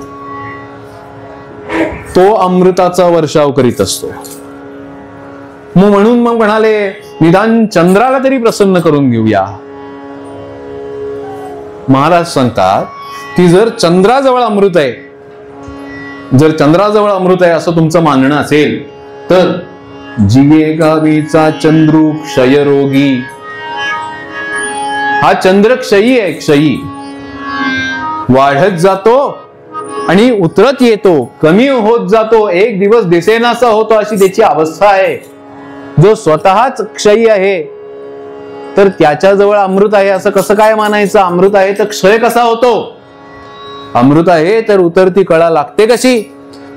तो अमृताचा वर्षाव करीत असतो. म्हणून मग म्हणाले निदान चंद्राला तरी प्रसन्न करून घेऊया. महाराज सांगतात की जर चंद्राजवळ अमृत आहे, जर चंद्राजवळ अमृत आहे असं तुमचं मानणं असेल तर जिये गावीचा चंद्रू क्षयरोगी. हा चंद्र क्षयी आहे, क्षयी वाढत जातो आणि उतरत येतो, कमी होत जातो, एक दिवस दिसेनासा होतो, अशी त्याची अवस्था आहे. जो स्वतःच क्षयी आहे तर त्याच्याजवळ अमृत आहे असं कसं काय मानायचं? अमृत आहे तर क्षय कसा होतो? अमृत आहे तर उतरती कळा लागते कशी?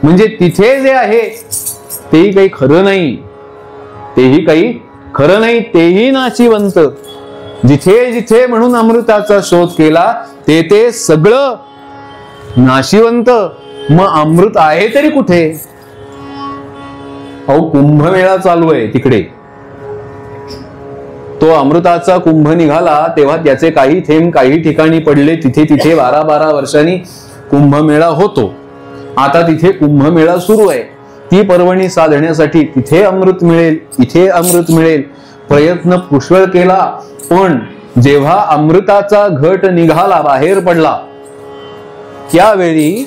म्हणजे तिथे जे आहे तेही काही खरं नाही, तेही काही खरं नाही, तेही नाशिवंत. जिथे जिथे म्हणून अमृताचा शोध केला ते ते सगळं नाशिवंत. मग अमृत आहे तरी कुठे? अहो कुंभमेळा चालू आहे तिकडे, तो अमृताचा कुंभ निघाला तेव्हा त्याचे काही थेंब काही ठिकाणी पडले, तिथे तिथे 12-12 वर्षांनी कुंभमेळा होतो. आता तिथे कुंभमेळा सुरू आहे. ती पर्वणी साधण्यासाठी तिथे अमृत मिळेल, इथे अमृत मिळेल, प्रयत्न पुष्कळ केला. पण जेव्हा अमृताचा घट निघाला, बाहेर पडला, त्यावेळी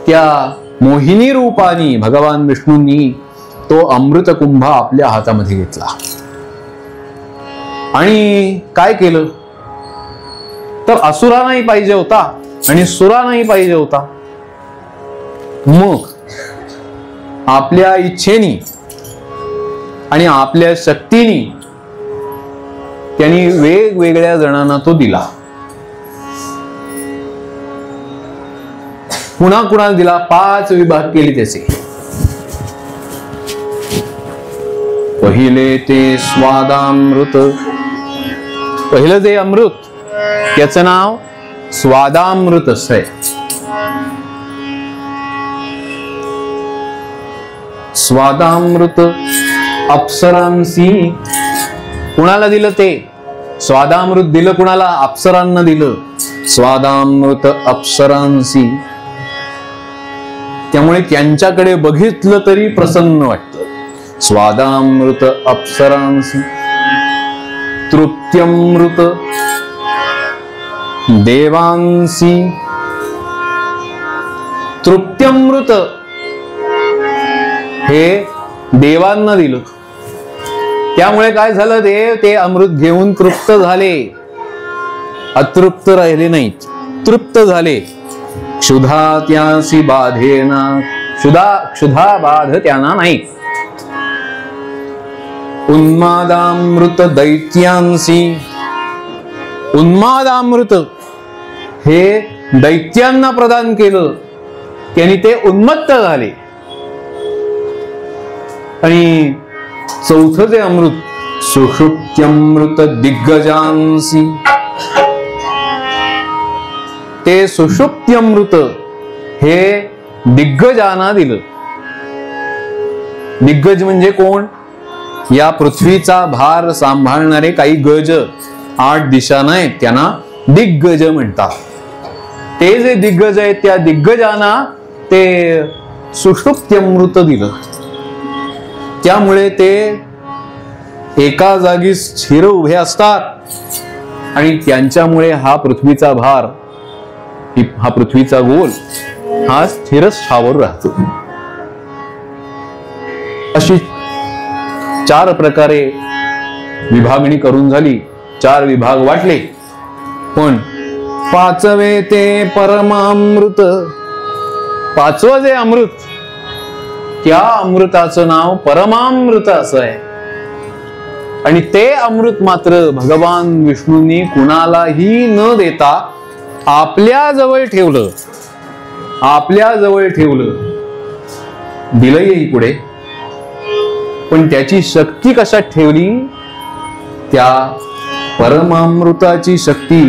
त्या मोहिनी रूपानी भगवान विष्णूंनी तो अमृत कुंभ आपल्या हातामध्ये घेतला आणि काय केलं तर असुरा नाही पाहिजे होता आणि सुरा नाही पाहिजे होता. मग आपल्या इच्छेनी आणि आपल्या शक्तीनी त्यांनी वेगवेगळ्या जणांना तो दिला. पुन्हा कुणाला दिला? 5 विभाग केले त्याचे. पहिले ते स्वादामृत, पहिलं जे अमृत त्याचं नाव स्वादामृत असं आहे. स्वादामृत अप्सरांसी. कुणाला दिलं ते? स्वादामृत दिलं कुणाला? अप्सरांना दिलं. स्वादामृत अप्सरांसी. त्यामुळे त्यांच्याकडे बघितलं तरी प्रसन्न वाटतं. स्वादामृत अप्सरांसी. तृप्त्यमृत देवांसी. तृप्त्यमृत हे देवांना दिलं. त्यामुळे काय झालं? देव ते अमृत घेऊन तृप्त झाले, अतृप्त राहिले नाहीत, तृप्त झाले. क्षुधा त्यासी बाधेना. क्षुधा बाध त्यांना नाही. उन्मादामृत दैत्यांसी. उन्मादामृत हे दैत्यांना प्रदान केलं, त्यांनी ते उन्मत्त झाले. आणि चौथं जे अमृत सुषुप्त्यमृत दिग्गजांसी. ते सुषुप्त्यमृत हे दिग्गजांना दिलं. दिग्गज म्हणजे कोण? या पृथ्वीचा भार सांभाळणारे काही गज 8 दिशांना आहेत, त्यांना दिग्गज म्हणतात. ते जे दिग्गज आहेत त्या दिग्गजांना ते सुषुप्त्यमृत दिलं. त्यामुळे ते एका जागी स्थिर उभे असतात आणि त्यांच्यामुळे हा पृथ्वीचा भार, हा पृथ्वीचा गोल हा स्थिर स्थावर राहतो. अशी 4 प्रकारे विभागणी करून झाली. 4 विभाग वाटले. पण 5वे ते परमामृत. 5वं जे अमृत त्या अमृताचं नाव परमामृत असं आहे. आणि ते अमृत मात्र भगवान विष्णूंनी कुणालाही न देता आपल्या जवळ ठेवलं, आपल्या जवळ ठेवलं. दिलंही पुढे. पण त्याची शक्ती कशात ठेवली? त्या परमामृताची शक्ती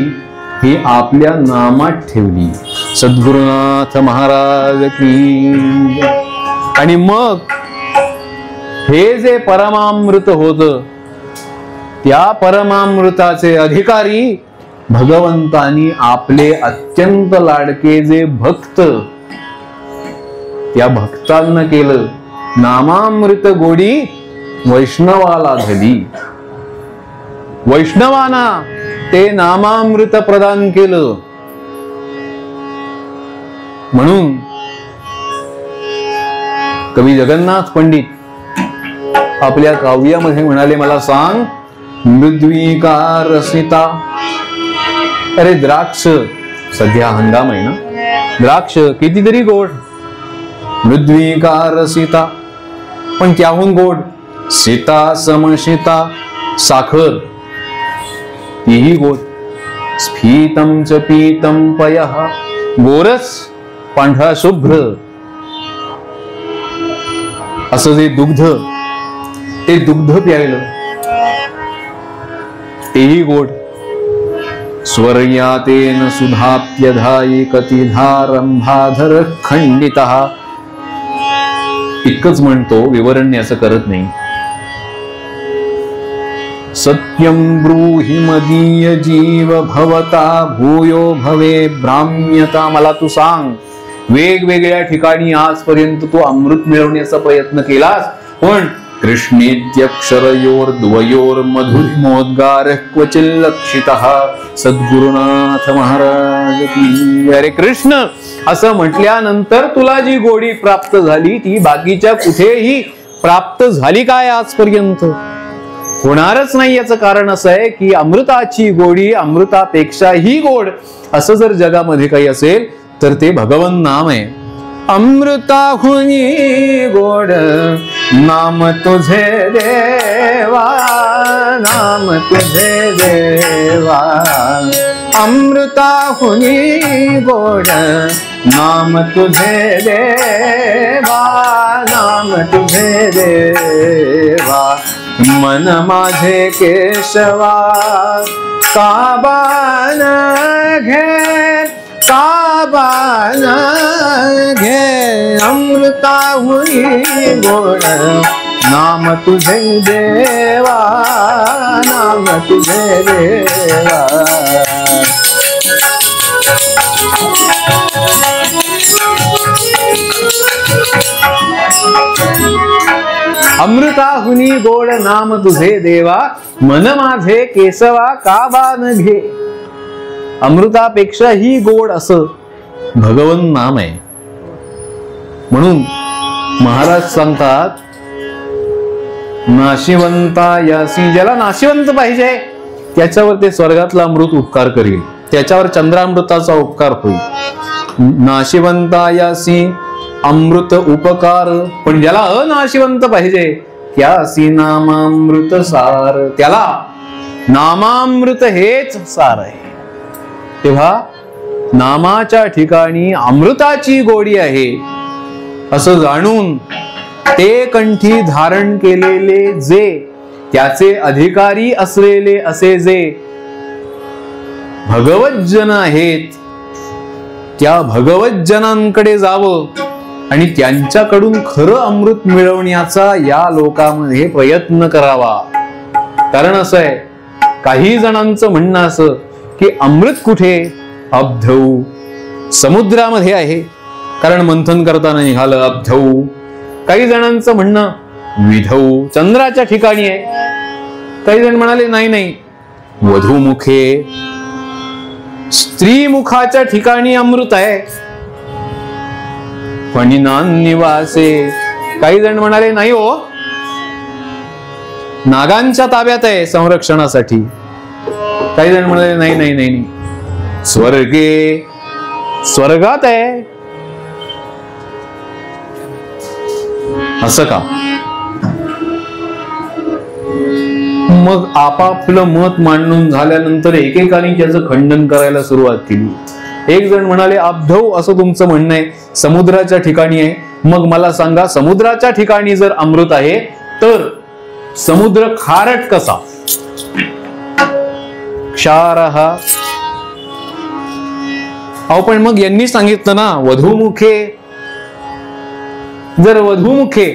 ही आपल्या नामात ठेवली. सद्गुरुनाथ महाराज की. आणि मग हे जे परमामृत होत, त्या परमामृताचे अधिकारी भगवंतानी आपले अत्यंत लाडके जे भक्त, त्या भक्तांना केलं. नामामृत गोडी वैष्णवाला झाली. वैष्णवाना ते नामामृत प्रदान केलं. म्हणून कवी जगन्नाथ पंडित आपल्या काव्यामध्ये म्हणाले, मला सांग मृद्विका रसिता. अरे द्राक्ष, सध्या हंगाम आहे ना, द्राक्ष कितीतरी गोड. मृद्विका रसिता, पण त्याहून गोड. सीता समशिता, साखर तीही गोड. स्फीतम च पीतम पयः, गोरस पांढरा शुभ्र असं जे दुग्ध, ते दुग्ध प्यायलं तेही गोड. स्वर्यातेन सुधाप्यधायी कतिधारंभाधर खंडितः. इतकंच म्हणतो, विवरण असं करत नाही. सत्यं ब्रूहि मदीय जीव भवता भूयो भवे भ्राम्यता. मला तू सांग, वेगवेगळ्या ठिकाणी आजपर्यंत तू अमृत मिळवण्याचा प्रयत्न केलास, पण कृष्णेत्यक्षरयोर द्वयोर मधुरिमोद्गार क्वचिल्लक्षितः. सद्गुरुनाथ महाराज की. अरे कृष्ण, असं म्हटल्यानंतर तुला जी गोडी प्राप्त झाली ती बाकीच्या कुठेही प्राप्त झाली काय आजपर्यंत? होणारच नाही. याचं कारण असं आहे की अमृताची गोडी अमृतापेक्षाही गोड असं जर जगामध्ये काही असेल तर ते भगवन नाम आहे. अमृताहुनी गोड नाम तुझे देवा, नाम तुझे देवा. अमृताहुनी गोड नाम तुझे देवा, नाम तुझे देवा. मन माझे केशवा काबान घे, काबान घे. अमृताहुनी गोड नाम तुझे देवा, नाम तुझे देवा. अमृताहुनी गोड नाम तुझे देवा, मन माझे केसवा काबान घे. अमृतापेक्षाही गोड असं भगवन नाम आहे. म्हणून महाराज सांगतात, नाशिवंता यासी. ज्याला नाशिवंत पाहिजे त्याच्यावर ते स्वर्गातला अमृत उपकार करील, त्याच्यावर चंद्रामृताचा उपकार होईल. नाशिवंता यासी अमृत उपकार. पण ज्याला अनाशिवंत पाहिजे त्यासी नामामृत सार. त्याला नामामृत हेच सार आहे. तेव्हा नामाच्या ठिकाणी अमृताची गोडी आहे असं जाणून ते कंठी धारण केलेले जे, त्याचे अधिकारी असलेले असे जे भगवज्जन आहेत, त्या भगवज्जनांकडे जावं आणि त्यांच्याकडून खरं अमृत मिळवण्याचा या लोकांमध्ये प्रयत्न करावा. कारण असं आहे, काही जणांचं म्हणणं असं की अमृत कुठे? अब्धौ, समुद्रामध्ये आहे, कारण मंथन करताना निघालं अब्धौ. काही जणांचं म्हणणं विधौ, चंद्राच्या ठिकाणी आहे. काही जण म्हणाले नाही नाही, वधूमुखे, स्त्रीमुखाच्या ठिकाणी अमृत आहे. फणिनान निवासे. काही जण म्हणाले नाही हो, नागांच्या ताब्यात आहे संरक्षणासाठी. काही जण म्हणाले नाही नाही नाही, स्वर्गे, स्वर्गात आहे. असं का? मग आपापलं मत मांडून झाल्यानंतर एकेकाने त्याचं खंडन करायला सुरुवात केली. एक जण म्हणाले अब्धौ असं तुमचं म्हणणं आहे, समुद्राच्या ठिकाणी आहे. मग मला सांगा, समुद्राच्या ठिकाणी जर अमृत आहे तर समुद्र खारट कसा? क्षारः. अहो पण मग यांनी सांगितलं ना, वधूमुखे जर वधूमुखे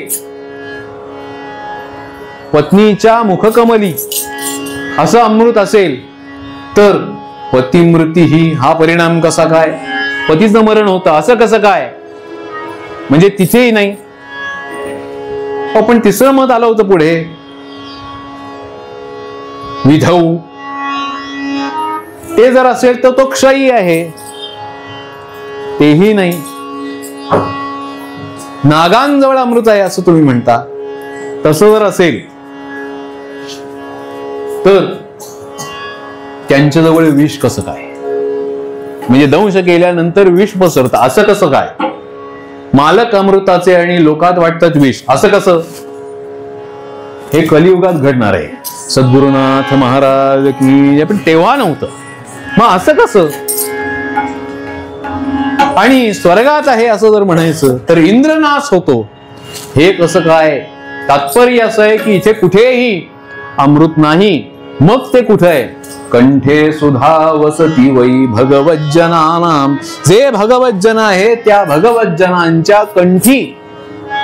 पत्नीच्या मुखकमली असं अमृत असेल तर पतिमृती ही हा परिणाम कसा काय? पतीचं मरण होतं असं कसं काय? म्हणजे तिथेही नाही. पण तिसरं मत आलं होतं पुढे, विधऊ ते जर असेल तर तो क्षयी आहे, तेही नाही. नागांजवळ अमृत आहे असं तुम्ही म्हणता, तसं जर असेल तर त्यांच्याजवळ विष कसं काय? म्हणजे दंश केल्यानंतर विष पसरतं असं कसं काय? मालक अमृताचे आणि लोकात वाटतात विष असं कसं? हे कलियुगात घडणार आहे. सद्गुरुनाथ महाराज की. पण तेव्हा नव्हतं, मग असं कसं? आणि स्वर्गात आहे असं जर म्हणायचं तर इंद्रनाश होतो, हे कसं काय? तात्पर्य असं आहे की इथे कुठेही अमृत नाही. मग ते कुठे आहे? कंठे सुधा वसती वै भगवज्जनानाम. जे भगवज्जन आहे त्या भगवज्जनांच्या कंठी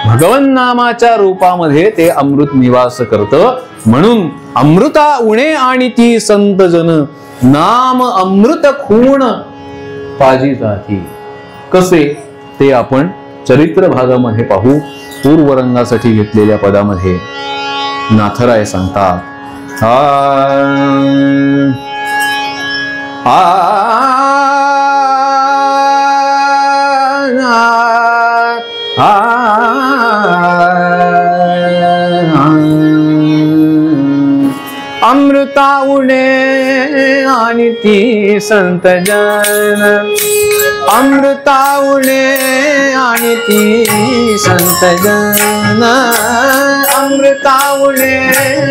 भगवन नामाच्या रूपामध्ये ते अमृत निवास करतं. म्हणून अमृता उणे आणि ती संत जन नाम अमृत खूण पाजी जाती. कसे ते आपण चरित्र भागामध्ये पाहू. पूर्वरंगासाठी घेतलेल्या पदामध्ये नाथराय सांगतात, अमृता उणे आणि ती संत जन. अमृता उणे आणि ती संत जन. अमृता उणे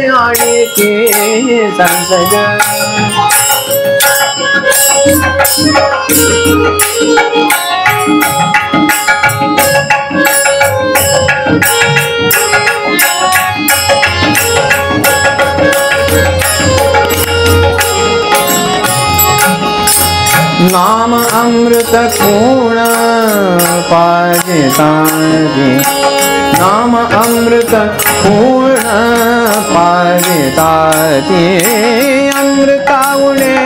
आणि ती संत जन. नाम अमृत खूण पाजे ताजी. नाम अमृत खूण पाजे ताजी. अमृता उणे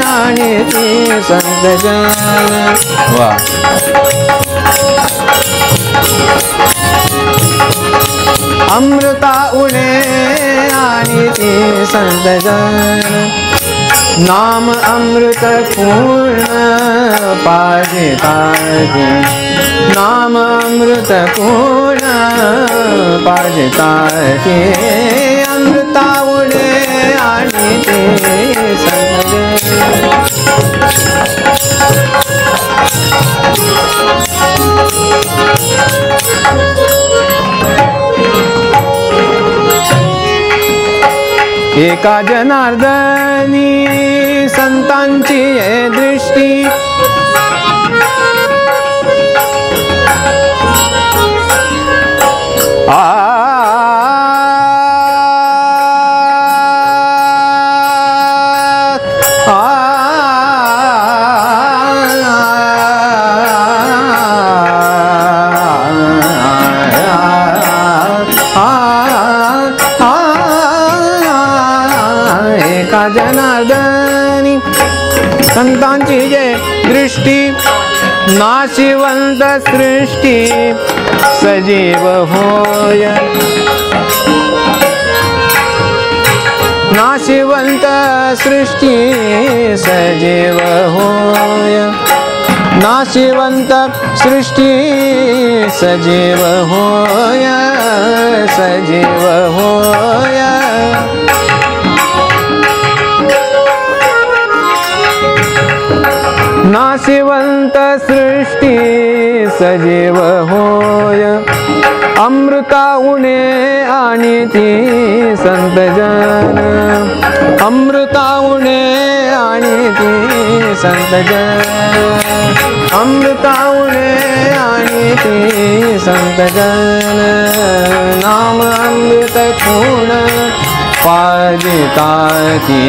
आणि ती संत जन. वा. अमृता उणे आणि ती संत जन. नाम अमृत खूण पाजे ताजे. नाम अमृत खूण पाजे ताजे. अमृता उणे आणि ते संत जन. एका जनार्दनी संतांची ये दृष्टी. एका जनार्दनी संतांची जे दृष्टी. नाशिवंत सृष्टी सजीव होय. नाशिवंत सृष्टी सजीव होय. नाशिवंत सृष्टी सजीव होय. सजीव होय. नाशिवंत सृष्टी सजीव होय. अमृता उणे आणि ती संत जन. अमृता उणे आणि ती संत जन. अमृता उणे आणि ती संत जन. नाम अमृत खूण पाजिताची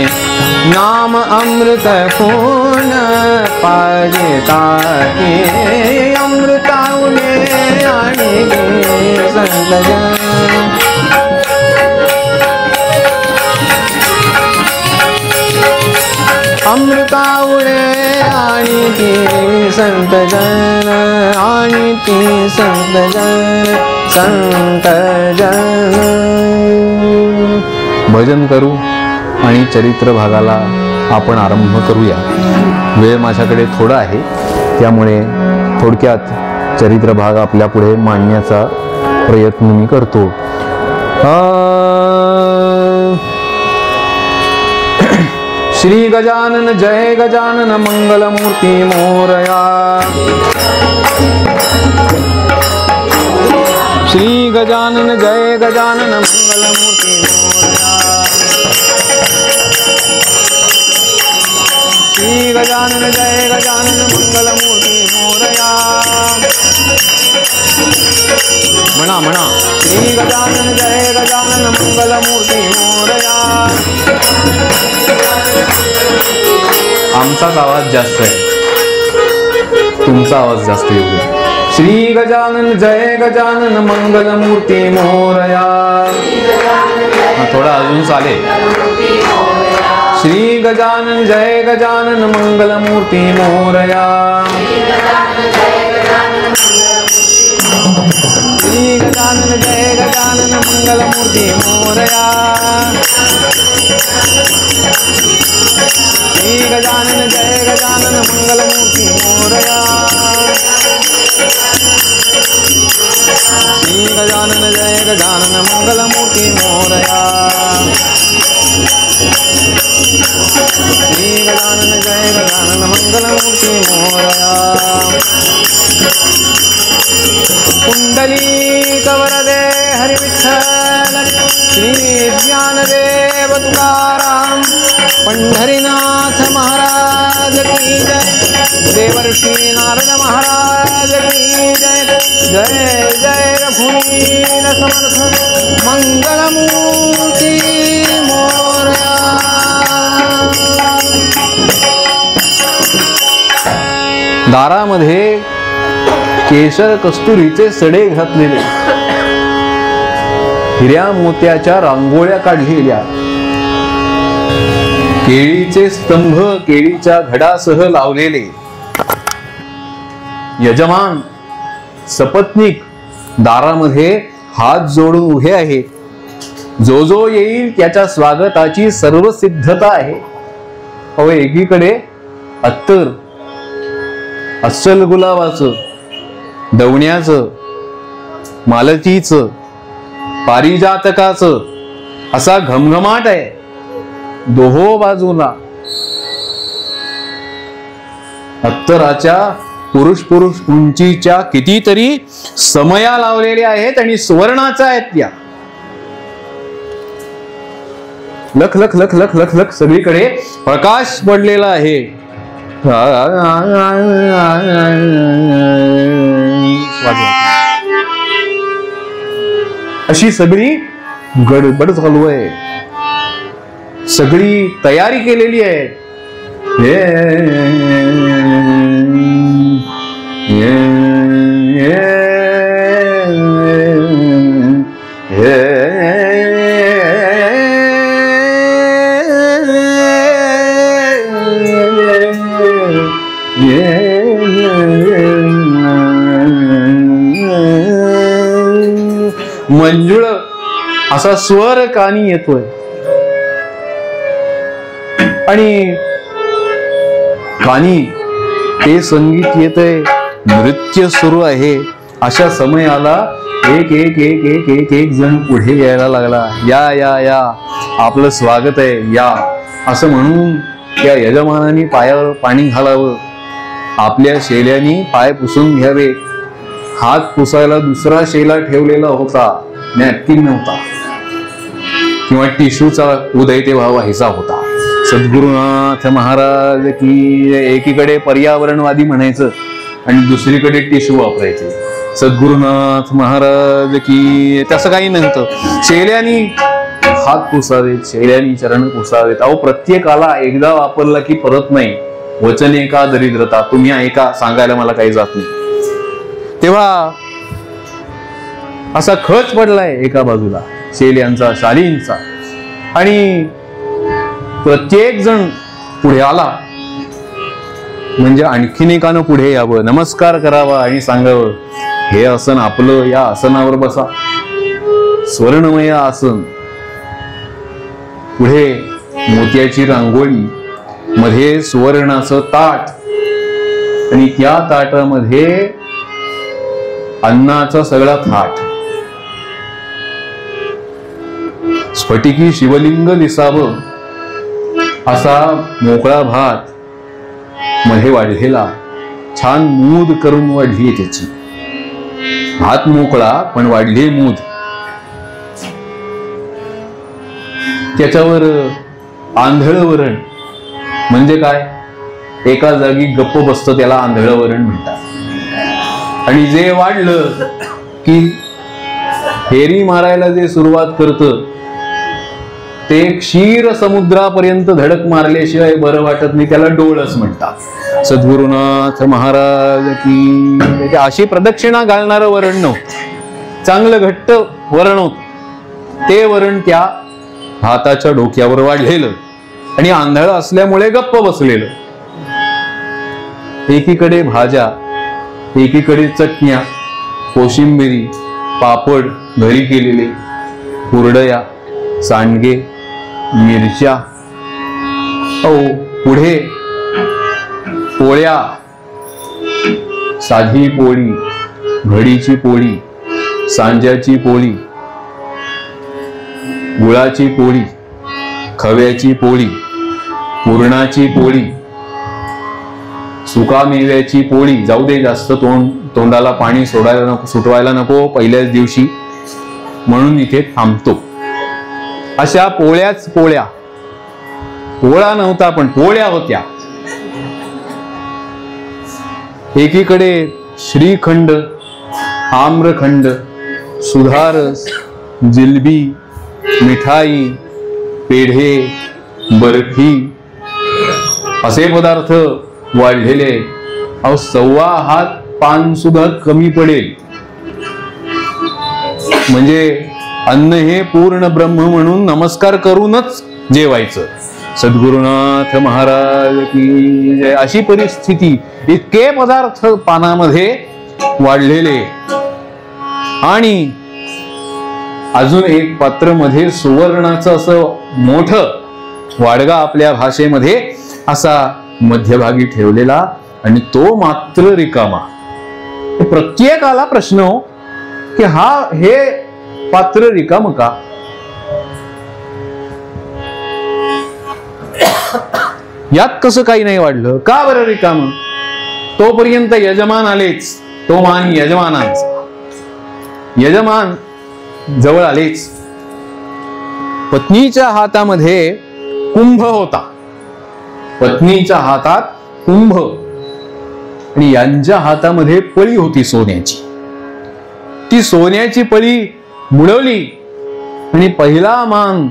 नाम अमृत पूर्ण पाजिताची अमृताउले आणि संतजन अमृताउळे आणि ती संतजन आणि ती संतजन भजन करू आणि चरित्र भागाला आपण आरंभ करूया. वेळ माझ्याकडे थोडा आहे, त्यामुळे थोडक्यात चरित्र भाग आपल्या पुढे मांडण्याचा प्रयत्न मी करतो. श्री गजानन जय गजानन मंगलमूर्ती मोरया. श्री गजानन जय गजानन मंगलमूर्ती मोरया. श्री गजानन जय गजानन मंगलमूर्ती मोरया. म्हणा म्हणा. श्री गजानन जय गजानन मंगलमूर्ती मोरया. आमचाच आवाज जास्त आहे, तुमचा आवाज जास्त येऊ दे. श्री गजानन जय गजानन मंगलमूर्ती मोरया. थोडा अजून चालेल. श्री गजानन जय गजानन मंगलमूर्ती मोरया. श्री गजानन जय गजानन मंगलमूर्ती मोरया. श्री गजानन जय गजानन मंगलमूर्ती मोरया. श्री गजानन जय गजानन मंगलमूर्ती मोरया. श्री गजानन जय गजानन मंगलमूर्ती मोरया. कुंडलीक वरदे हरि विठ्ठल श्री ज्ञानदेव तुकाराम पंढरीनाथ महाराज की जय. देवर्षी नारद महाराज की जय. जय जय रघुवीर समर्थ मंगलमूर्ती मोरया. दारामध्ये केशर कस्तुरीचे सडे घातलेले, हिऱ्या मोत्याच्या रांगोळ्या काढलेल्या, केळीचे स्तंभ केळीच्या घडासह लावलेले, यजमान सपत्नीक दारामध्ये हात जोडून उभे आहेत. जो जो येईल त्याच्या स्वागताची सर्व सिद्धता आहे. अहो, एकीकडे अत्तर, अस्सल गुलाबाचं, दवण्याचं, मालतीचं, पारिजातकाचं असा घमघमाट आहे दोहो बाजूला. अत्तराच्या पुरुष पुरुष उंचीच्या कितीतरी समया लावलेल्या आहेत आणि सुवर्णाच्या आहेत त्या. लख लख लख लख लख लख सगळीकडे प्रकाश पडलेला आहे. अशी सगळी गडबड चालू आहे, सगळी तयारी केलेली आहे. मंजुळ असा स्वर कानी येतोय आणि कानी ते संगीत येतंय, नृत्य सुरू आहे. अशा समयाला एक एक एक एक एक एक जण पुढे यायला लागला. या या या, आपलं स्वागत आहे, या असं म्हणून त्या यजमानाने पायावर पाणी घालावं, आपल्या शेल्यानी पाय पुसून घ्यावे. हात पुसायला दुसरा शेला ठेवलेला होता, नॅपकिन नव्हता किंवा टिश्यूचा उदय तेव्हा व्हायचा होता. सद्गुरुनाथ महाराज की. एकीकडे पर्यावरणवादी म्हणायचं आणि दुसरीकडे टिश्यू वापरायचे. सद्गुरुनाथ महाराज की. तसं काही नव्हतं. शेल्यानी हात पुसावेत, शैल्यानी चरण पुसावेत. अहो प्रत्येकाला एकदा वापरला की परत नाही. वचने का दरिद्रता, तुम्ही ऐका, सांगायला मला काही जात नाही. तेव्हा असा खच पडलाय एका बाजूला शेल्यांचा, शालींचा, आणि प्रत्येक जण पुढे आला म्हणजे आणखीन एकानं पुढे यावं, नमस्कार करावा आणि सांगावं, हे आसन आपलं, या आसनावर बसा. स्वर्णमय आसन, पुढे मोत्याची रांगोळी, मध्ये सुवर्णाचं ताट, आणि त्या ताटामध्ये अन्नाचा सगळा थाट. स्फटिकी शिवलिंग दिसावं असा मोकळा भात मध्ये वाढलेला, छान मूद करून वाढली त्याची. भात मोकळा पण वाढली मूद. त्याच्यावर आंधळ वरण, म्हणजे काय, एका जागी गप्प बसतं त्याला आंधळ वरण म्हणतात. आणि जे वाढलं की फेरी मारायला जे सुरुवात करतं ते क्षीर समुद्रापर्यंत धडक मारल्याशिवाय बरं वाटत नाही, त्याला डोळस म्हणतात. सद्गुरुनाथ महाराज की. अशी प्रदक्षिणा घालणारं वरण नव्हतं, चांगलं घट्ट वरण होतं. ते वरण त्या भाताच्या डोक्यावर वाढलेलं आणि आंधळ असल्यामुळे गप्प बसलेलं. एकीकडे भाज्या, एकीकडे चटण्या, कोशिंबिरी, पापड घरी केलेले, कुरडया, सांडगे, मिरच्या, पुढे पोळ्या, साधी पोळी, घडीची पोळी, सांज्याची पोळी, गुळाची पोळी, खव्याची पोळी, पुरणाची पोळी, सुकामेव्याची पोळी. जाऊ दे, जास्त तोंडाला पाणी सुटवायला नको पहिल्याच दिवशी, म्हणून इथे थांबतो. अशा पोळ्याच पोळ्या, पोळा नव्हता पण पोळ्या होत्या. एकीकडे श्रीखंड, आम्रखंड, सुधारस, जिलबी, मिठाई, पेढे, बर्फी असे पदार्थ वाढलेले. अहो 1.25 हात पान सुद्धा कमी पडेल. म्हणजे अन्न हे पूर्ण ब्रह्म म्हणून नमस्कार करूनच जेवायचं. सद्गुरुनाथ महाराज की जय. अशी परिस्थिती, इतके पदार्थ पानामध्ये वाढलेले. आणि अजून एक पात्र मध्ये सुवर्णाचं असं मोठं वाडगा आपल्या भाषेमध्ये असा मध्यभागी ठेवलेला, आणि तो मात्र रिकामा. प्रत्येकाला प्रश्न हो की हे पात्र रिकाम का? यात कसं काही नाही वाढलं, का बरं रिकाम? तोपर्यंत यजमान आलेच, तो मान यजमानांचा. यजमान जवळ आलेच. पत्नीच्या हातामध्ये कुंभ होता, पत्नीच्या हातात कुंभ, आणि यांच्या हातामध्ये पळी होती सोन्याची. ती सोन्याची पळी मुडवली आणि पहिला मान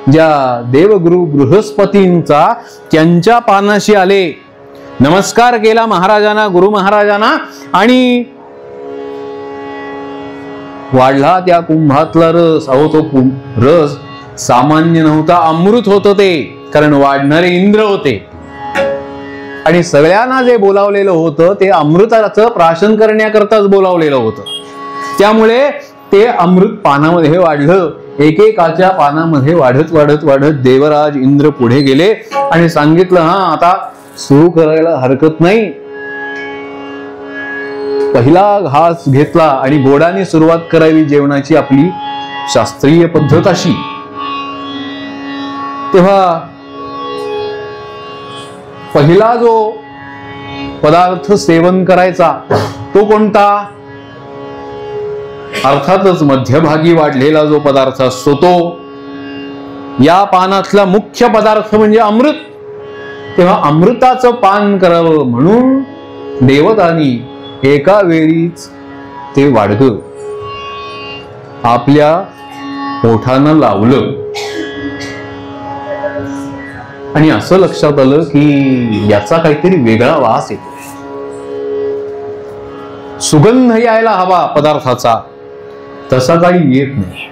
ज्या देवगुरु बृहस्पतींचा त्यांच्या पानाशी आले, नमस्कार केला महाराजांना, गुरु महाराजांना, आणि वाढला त्या कुंभातला रस. अहो तो रस सामान्य नव्हता, अमृत होतं ते, कारण वाढणारे इंद्र होते. आणि सगळ्यांना जे बोलावलेलं होतं ते अमृताचं प्राशन करण्याकरताच बोलावलेलं होतं. त्यामुळे ते अमृत पानामध्ये वाढलं. एकेकाच्या पानामध्ये वाढत वाढत वाढत देवराज इंद्र पुढे गेले आणि सांगितलं, आता सुरू करायला हरकत नाही. पहिला घास घेतला आणि गोडाने सुरुवात करावी जेवणाची, आपली शास्त्रीय पद्धत अशी. तेव्हा पहिला जो पदार्थ सेवन करायचा तो कोणता? अर्थातच मध्यभागी वाढलेला जो पदार्थ असतो तो. या पानातला मुख्य पदार्थ म्हणजे अमृत. तेव्हा अमृताचं पान करावं म्हणून देवतांनी एका वेळीच ते वाढगं आपल्या ओठानं लावलं आणि असं लक्षात आलं की याचा काहीतरी वेगळा वास येतो, सुगंध यायला हवा पदार्थाचा, तसा काही येत नाही.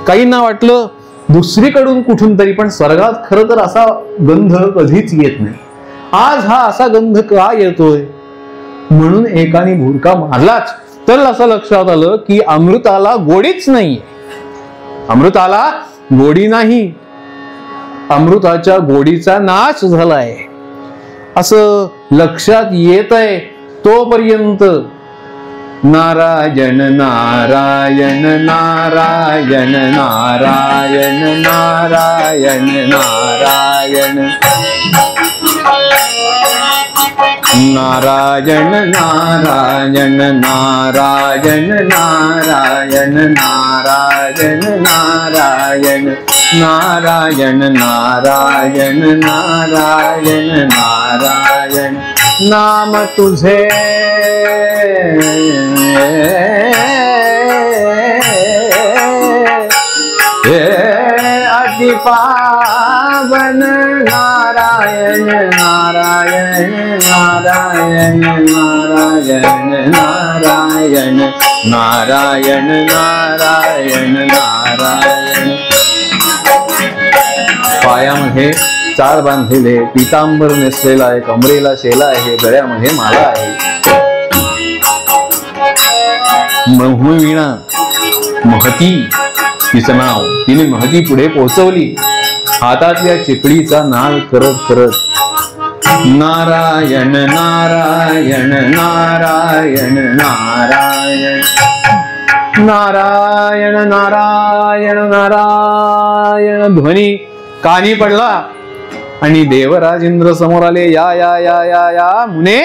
काहींना वाटलं दुसरीकडून कुठून तरी, पण स्वर्गात खरं तर असा गंध कधीच येत नाही. आज हा असा गंध का येतोय म्हणून एकाने भुरका मारलाच तर असं लक्षात आलं की अमृताला गोडीच नाही. अमृताला गोडी नाही, अमृताच्या गोडीचा नाश झालाय असं लक्षात येत आहे. तोपर्यंत नारायण नारायण नारायण नारायण नारायण नारायण नारायण नारायण नारायण नारायण नारायण नारायण नारायण नारायण नारायण नारायण नाम तुझे अति पावन नारायण नारायण नारायण नारायण नारायण नारायण नारायण नारायण. पायामध्ये चाळ बांधलेले, पितांबर नेसलेला आहे, कमरेला शेला आहे, गळ्यामध्ये माला आहे, वीणा महती तिचं नाव, तिने महती पुढे पोहोचवली. हातातल्या चिकडीचा नाल करत करत नारायण नारायण नारायण नारायण नारायण नारायण नारायण ध्वनी कानी पडला आणि देवराज इंद्र समोर आले. या या या या या मुने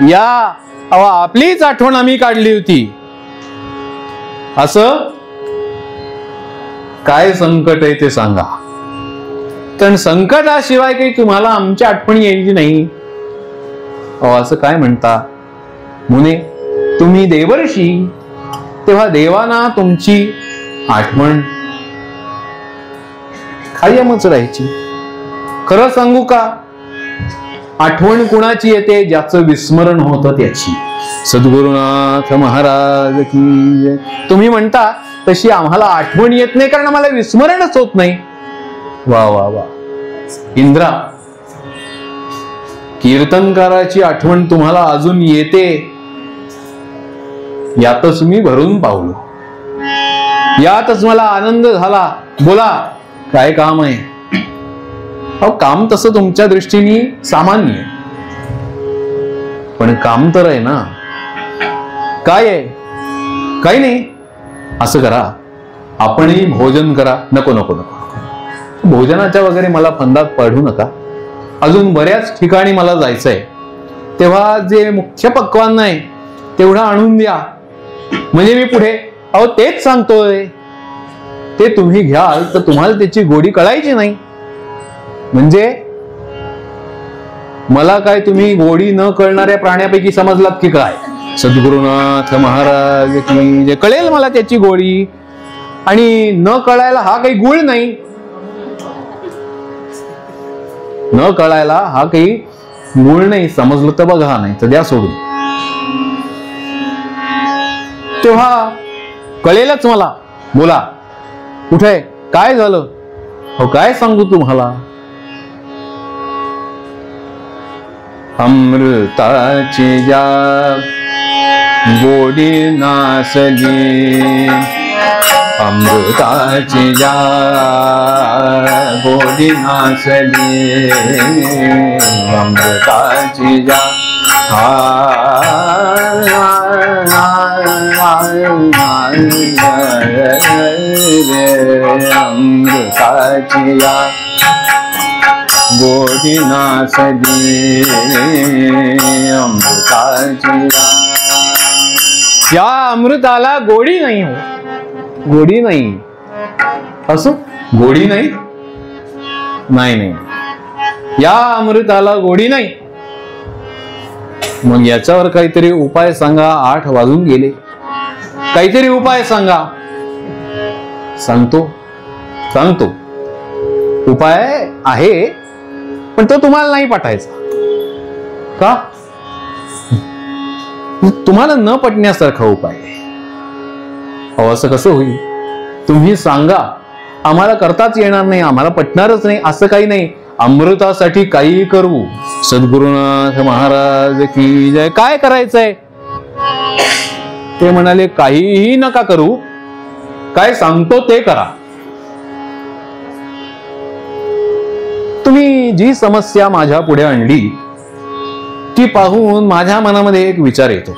या, अहो आपलीच आठवण आम्ही काढली होती. असं काय संकट आहे ते सांगा, कारण संकटाशिवाय काही तुम्हाला आमची आठवण यायची नाही. अहो असं काय म्हणता मुने, तुम्ही देवर्षी, तेव्हा देवाना तुमची आठवण कायमच राहायची. खरं सांगू का, आठवण कुणाची येते, ज्याचं विस्मरण होतं त्याची. सद्गुरुनाथ महाराज की जय. तुम्ही म्हणता तशी आम्हाला आठवण येत नाही कारण आम्हाला विस्मरणच होत नाही. वा वा वा. इंद्रा, कीर्तनकाराची आठवण तुम्हाला अजून येते यातच मी भरून पावलो, यातच मला आनंद झाला. बोला काय काम आहे? अहो काम तसं तुमच्या दृष्टीने सामान्य आहे, पण काम तर आहे ना. काय आहे? काही नाही. असं करा, आपणही भोजन करा. नको नको नको, भोजनाच्या वगैरे मला फंदात पडू नका. अजून बऱ्याच ठिकाणी मला जायचंय, तेव्हा जे मुख्य पक्वान्न आहे तेवढं आणून द्या, म्हणजे मी पुढे. अहो तेच सांगतोय, ते तुम्ही घ्याल तर तुम्हाला त्याची गोडी कळायची नाही. म्हणजे मला काय तुम्ही गोडी न कळणाऱ्या प्राण्यापैकी समजलात की काय? सद्गुरुनाथ महाराज की जे. कळेल मला त्याची गोडी, आणि न कळायला हा काही गुळ नाही. न कळायला हा काही गुळ नाही. समजलं तर बघा, नाही तर द्या सोडून. तेव्हा कळेलच मला. बोला कुठे काय झालं? हो काय सांगू तुम्हाला. अमृताची जा गोडी नासली, अमृताची जा गोडी नासली, अमृताची जा अमृताची या गोडी नासली, अमृताची या अमृताला गोडी नाही. हो गोडी नाही. असं गोडी नाही, नाही नाही, या अमृताला गोडी नाही. मग याच्यावर काहीतरी उपाय सांगा. 8 वाजून गेले. काहीतरी उपाय सांगा. सांगतो उपाय आहे, पण तो तुम्हाला नाही पटायचा का? तुम्हाला न पटण्यासारखा उपाय अहो, असं कसं होईल? तुम्ही सांगा, आम्हाला करताच येणार नाही, आम्हाला पटणारच नाही असं काही नाही. अमृतासाठी काही करू. सद्गुरुनाथ महाराज की जय. काय करायचंय? ते म्हणाले काहीही नका करू, काय सांगतो ते करा. तुम्ही जी समस्या माझ्या पुढे आणली ती पाहून माझ्या मनामध्ये एक विचार येतो.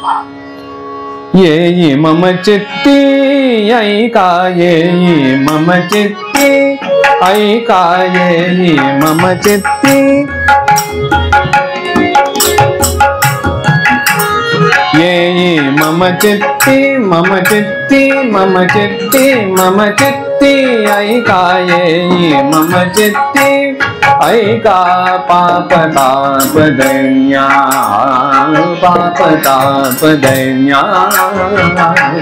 ये मम चित्ती ऐका, ये मम चित्ती ऐका, ये मम चित्ती, ये मम चित्ती, मम चित्ती, मम चित्ती, मम चित्ती ऐका, ये मम चित्ती ऐका. पाप ताप दैन्या, पाप ताप दैन्या,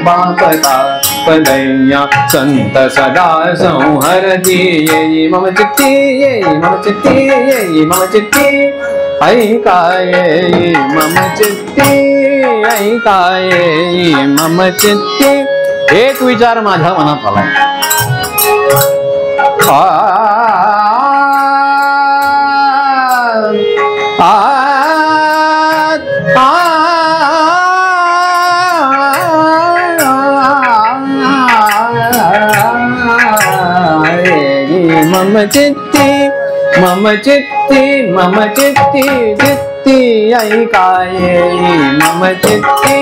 पाप ताप दैन्या, संत सदा संहरती. ये मम चित्ती, ये मम चित्ती, ये मम चित्ती ऐका, ये मम चित्ती ऐका, ये मम चित्ती. एक विचार माझ्या मनात आला. मम चित्ती, मम चित्ती, मम चित्ती, चित्ती ऐका, ये मम चित्ती.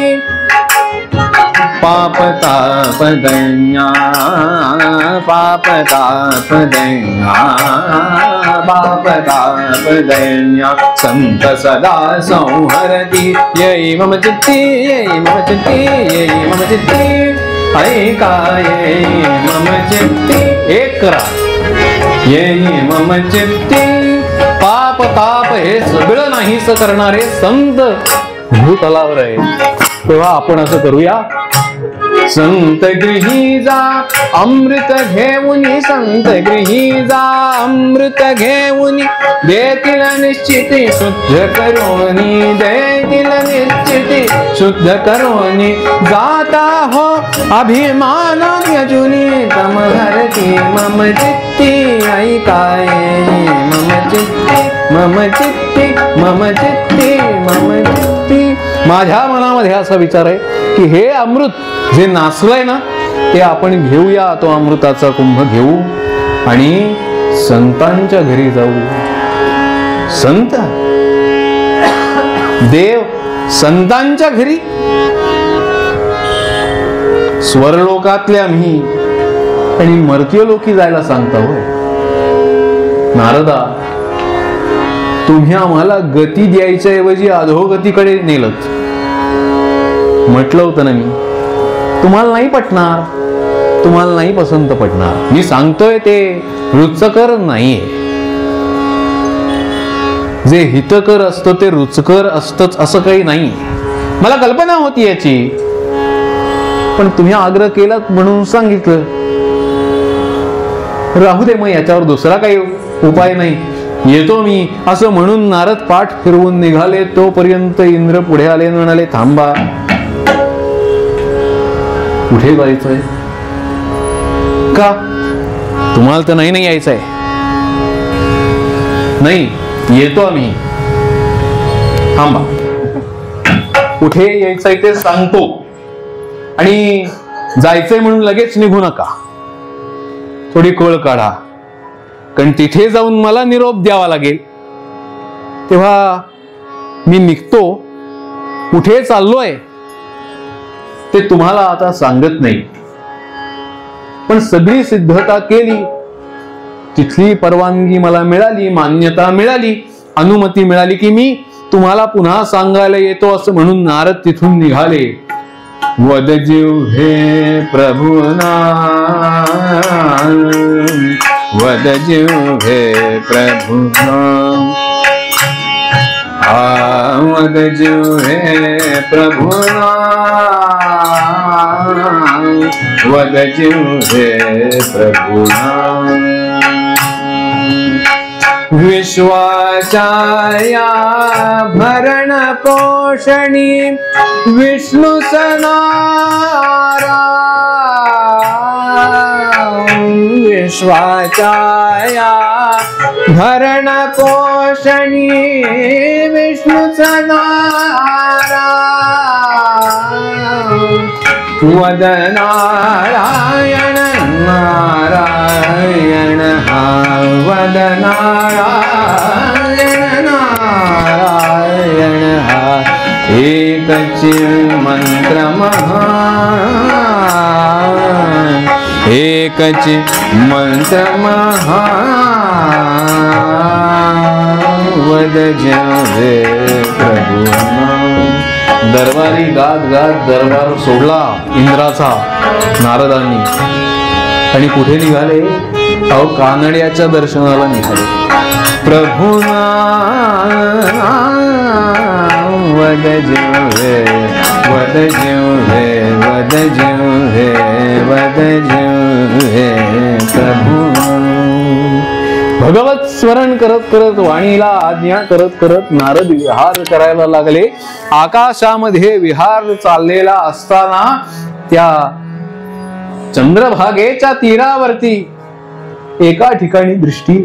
पाप ताप दैन्या, पाप ताप दैन्या, पाप ताप दैन्या, संत सदा संहरती. ये मम चित्ती, ये मम चित्ती, ये मम चित्ती ऐका, ये मम चित्ती. एक करा. ये मम चित्ती. पाप ताप हे सगळं नाहीस करणारे संत भूतलावर आहे. तेव्हा आपण असं करूया. संत गृही जा अमृत घेऊनी, संत गृही जा अमृत घेऊनी, देतील निश्चिती शुद्ध करोनी, देतील निश्चिती शुद्ध करोनी. जाता हो अभिमान यजुनी, तम हरती मम चित्ती ऐका, ये मम चित्ती, मम चित्ती, मम चित्ती, मम चित्ती. माझ्या मनामध्ये असा विचार आहे की हे अमृत जे नासलंय ना ते आपण घेऊया. तो अमृताचा कुंभ घेऊ आणि संतांच्या घरी जाऊ. संत देव संतांच्या घरी. स्वर्लोकातल्या मी आणि मर्त्यलोकी जायला सांगता होय? नारदा, तुम्ही आम्हाला गती द्यायच्या ऐवजी अधोगतीकडे नेलत. म्हटलं होतं ना मी, तुम्हाला नाही पटणार, तुम्हाला नाही पसंत पडणार. मी सांगतोय ते रुचकर नाहीये. जे हितकर असतं ते रुचकर असतंच असं काही नाही. मला कल्पना होती याची, पण तुम्ही आग्रह केलात म्हणून सांगितलं. राहू दे, मग याच्यावर दुसरा काही उपाय नाही, येतो मी असं म्हणून नारद पाठ फिरवून निघाले. तोपर्यंत इंद्र पुढे आले, म्हणाले थांबा. कुठे जायचंय? का तुम्हाला तर नाही यायचंय? नाही, येतो आम्ही. थांबा, कुठे यायचंय ते सांगतो आणि जायचंय म्हणून लगेच निघू नका. थोडी कळ काढा, कारण तिथे जाऊन मला निरोप द्यावा लागेल. तेव्हा मी निघतो. कुठे चाललोय ते तुम्हाला आता सांगत नाही, पण सगळी सिद्धता केली. तिथली परवानगी मला मिळाली, मान्यता मिळाली, अनुमती मिळाली की मी तुम्हाला पुन्हा सांगायला येतो असं म्हणून नारद तिथून निघाले. वदजीव हे प्रभु नाम, वदजीव हे प्रभु नाम, वदजीव हे प्रभु नाम, वद जिह्वे प्रभुनाम विश्वाच्या भरण पोषणी विष्णु सनारा विश्वाच्या भरण पोषणी विष्णु सनारा वद नारायण नारायण वद नारायण नारायण एकच मंत्र महान एकच मंत्र महान वद जिह्वे प्रभुनाम दरबारी गात गात दरबार सोडला इंद्राचा नारदांनी आणि कुठे निघाले? अहो कानड्याच्या दर्शनाला निघाले. प्रभुनाम वद जिह्वे वद जिह्वे वद जिह्वे वद जिह्वे प्रभुनाम. भगवत स्मरण करत करत वाणीला आज्ञा करत करत नारद विहार करायला लागले. आकाशामध्ये विहार चाललेला असताना त्या चंद्रभागेच्या तीरावरती एका ठिकाणी दृष्टी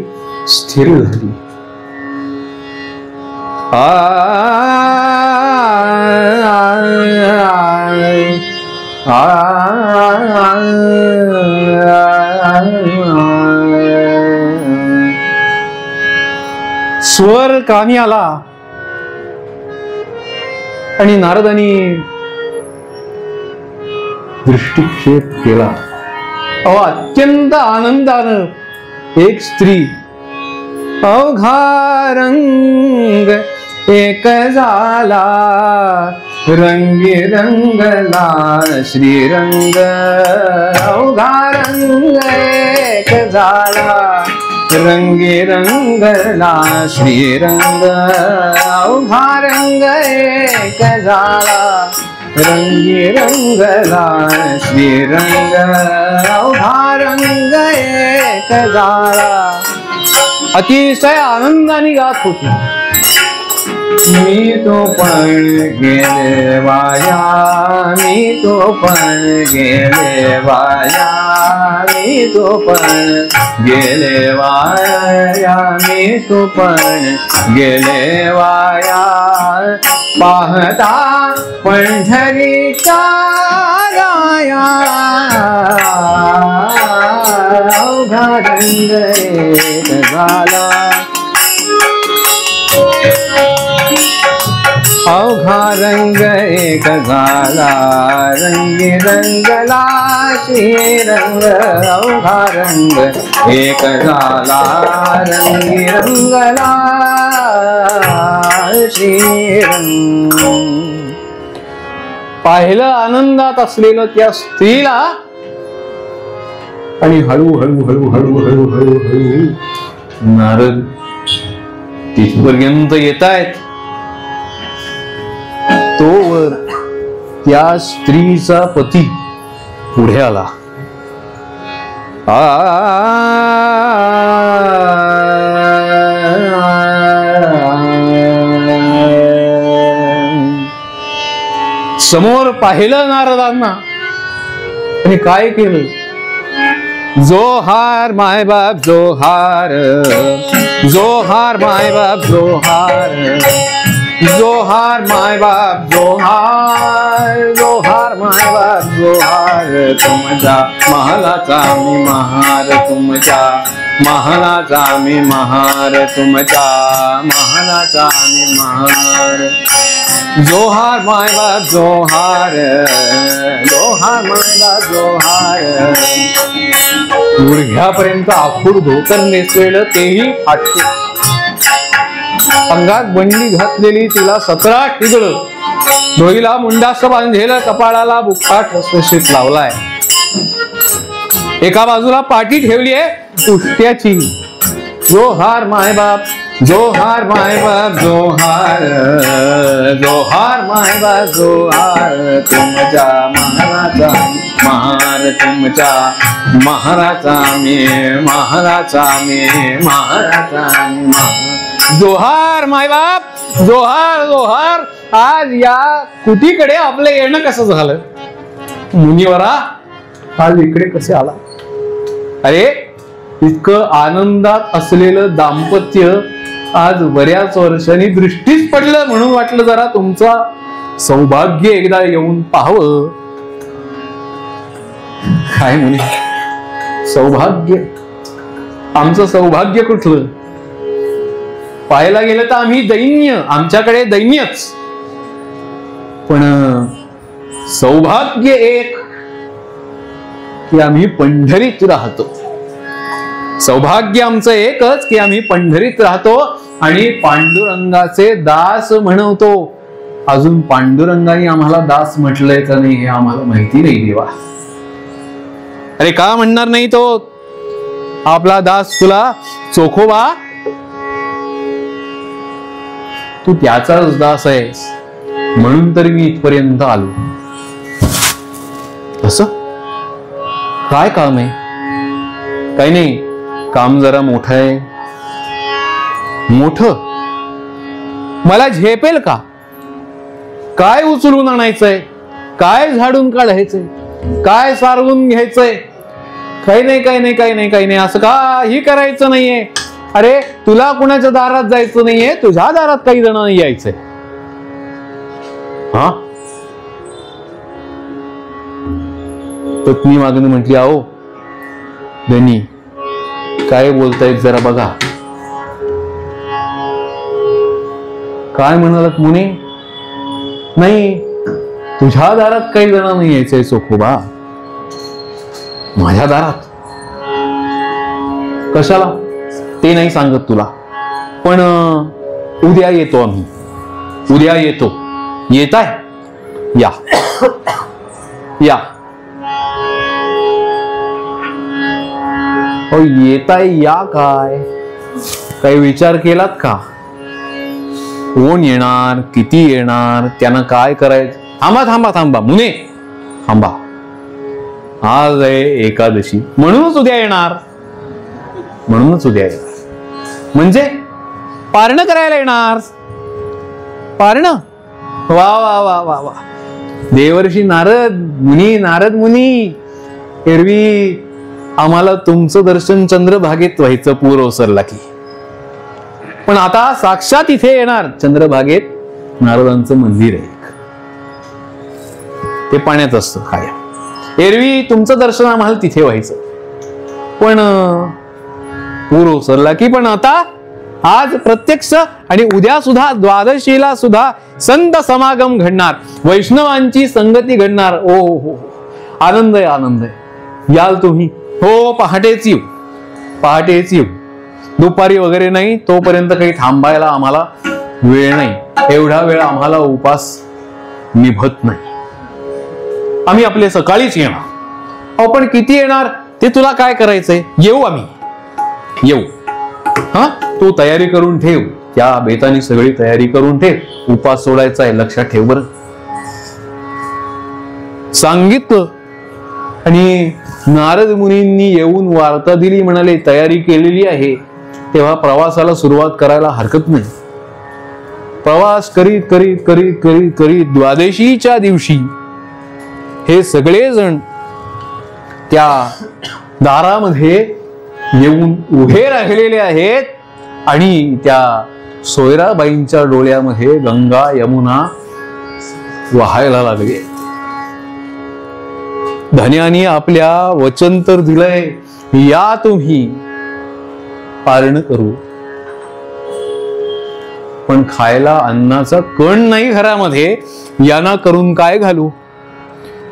स्थिर झाली. स्वर कानी आला आणि नारदांनी दृष्टिक्षेप केला. अत्यंत आनंदानं एक स्त्री अवघा रंग एक झाला रंगी रंगला श्रीरंग अवघा रंग एक झाला रंगी रंगला श्रीरंग अवघा रंग एक झाला रंगी रंगला श्रीरंग अवघा रंग एक झाला. अतिशय आनंदाने गात होती. मी तो पण गेले वाया मी तो पण गेले वाया मी तो पण गेले वाया मी तो पण गेले वाया पाहता पंढरीच्या राया अवघा रंग एक झाला अवघा रंग एक झाला रंगी रंगला श्रीरंग अवघा रंग एक झाला रंगी रंगला श्रीरंग. पाहिलं आनंदात असलेलं त्या स्त्रीला आणि हळूहळू हळूहळू हळूहळू हळू नारद तिथपर्यंत येतायत. तोवर त्या स्त्रीचा पती पुढे आला. समोर पाहिलं नारदांना आणि काय केलं? जोहार माय बाप जोहार जोहार माय बाप जोहार जोहार माय बाप जोहार जोहार माय बाप जोहार तुमच्या महालाचा मी महार तुमच्या महालाचा मी महार तुमच्या महालाचा मी महार जोहार माय बाप जोहार जोहार माय बाप जोहार. गुडघ्यापर्यंत आखूड धोतर नेसलेलं तेही फाटके. अंगात बंडी घातलेली तिला 17 ठिगळं डोईला मुंडास बांधलेलं कपाळाला बुक्का ठसठशीत लावलाय. एका बाजूला पाटी ठेवली आहे उष्ट्याची. जोहार माय बाप जोहार माय बाप जोहार, जोहार माय बाप जोहार, तुमच्या महाराजा महार, तुमच्या महाराजा मी महाराजा मी महाराजा मी। जोहार माय बाप जोहार जोहार। आज या कुटीकडे आपलं येणं कसं झालं? मुनिवरा आज इकडे कसे आला? अरे इतकं आनंदात असलेलं दाम्पत्य आज बऱ्याच वर्षांनी दृष्टीस पडलं, म्हणून वाटलं जरा तुमचा सौभाग्य एकदा येऊन पाहावं। काय मुनी सौभाग्य? आमचं सौभाग्य कुठलं? पाहायला गेलं तर आम्ही दैन्य, आमच्याकडे दैन्यच, पण सौभाग्य एक की आम्ही पंढरीत राहतो। सौभाग्य आमचं एकच की आम्ही पंढरीत राहतो आणि पांडुरंगाचे दास म्हणवतो। अजून पांडुरंगाने आम्हाला दास म्हटलंय का नाही हे आम्हाला माहिती नाही देवा। अरे का म्हणणार नाही तो आपला दास तुला? चोखोबा तू त्याचाच दास आहेस, म्हणून तरी मी इथपर्यंत आलो। असं काय काम आहे? काही नाही, काम जरा मोठं आहे। मोठं? मला झेपेल का? काय उचलून आणायचंय? काय झाडून काढायचंय? काय सारवून घ्यायचंय? काही नाही काही नाही काही नाही काही नाही, असं काही करायचं नाहीये। अरे तुला कुणाच्या दारात जायचं नाहीये, तुझ्या दारात काही जणांना यायचंय। हा पत्नी मागणी म्हटली, अहो धनी काय बोलतायत जरा बघा। काय म्हणालात मुनी? नाही तुझ्या दारात काही जणांना यायचंय चोखोबा। माझ्या दारात कशाला ते नाही सांगत तुला, पण उद्या येतो आम्ही, उद्या येतो। येताय? या या। हो येताय या काय? काही विचार केलात का? कोण येणार, किती येणार, त्यानं काय करायचं? थांबा थांबा थांबा मुने थांबा, आज आहे एकादशी, म्हणूनच उद्या येणार, म्हणूनच उद्या येणार। म्हणजे पारणं करायला येणार? पारणं? वा वा वा वा वा। देवर्षी नारद मुनी, नारद मुनी, एरवी आम्हाला तुमचं दर्शन चंद्रभागेत व्हायचं पूर ओसरला की, पण आता साक्षात इथे येणार। चंद्रभागेत नारदांचं मंदिर आहे, ते पाण्यात असतं कायम। एरवी तुमचं दर्शन आम्हाला तिथे व्हायचं, पण पूर ओसरला की, पण आता आज प्रत्यक्ष आणि उद्या सुद्धा द्वादशीला सुद्धा संत समागम घडणार, वैष्णवांची संगती घडणार। ओ हो आनंद आहे, आनंद आहे। याल तुम्ही? हो पहाटेच येऊ, पहाटेच येऊ, दुपारी वगैरे नाही, तोपर्यंत काही थांबायला आम्हाला वेळ नाही, एवढा वेळ आम्हाला उपास निभत नाही, आम्ही आपले सकाळीच येणार। अहो पण किती येणार ते तुला काय करायचंय? येऊ आम्ही, येऊ। हा तू तयारी करून ठेव, त्या बेतानी सगळी तयारी करून ठेव, उपास सोडायचा आहे, लक्षात ठेव बरं। सांगितलं आणि नारद मुनींनी येऊन वार्ता दिली, म्हणाले तयारी केलेली आहे, तेव्हा प्रवासाला सुरुवात करायला हरकत नाही। प्रवास करीत करीत करीत करीत करीत द्वादशीच्या दिवशी हे सगळेजण त्या दारामध्ये येऊन उभे राहिलेले आहेत आणि त्या सोयराबाईंच्या डोळ्यामध्ये गंगा यमुना वाहायला लागली। धन्यानी आपल्या वचन तर दिलंय, या तुम्ही पारण करू, पण खायला अन्नाचा कण नाही घरामध्ये, यांना करून काय घालू?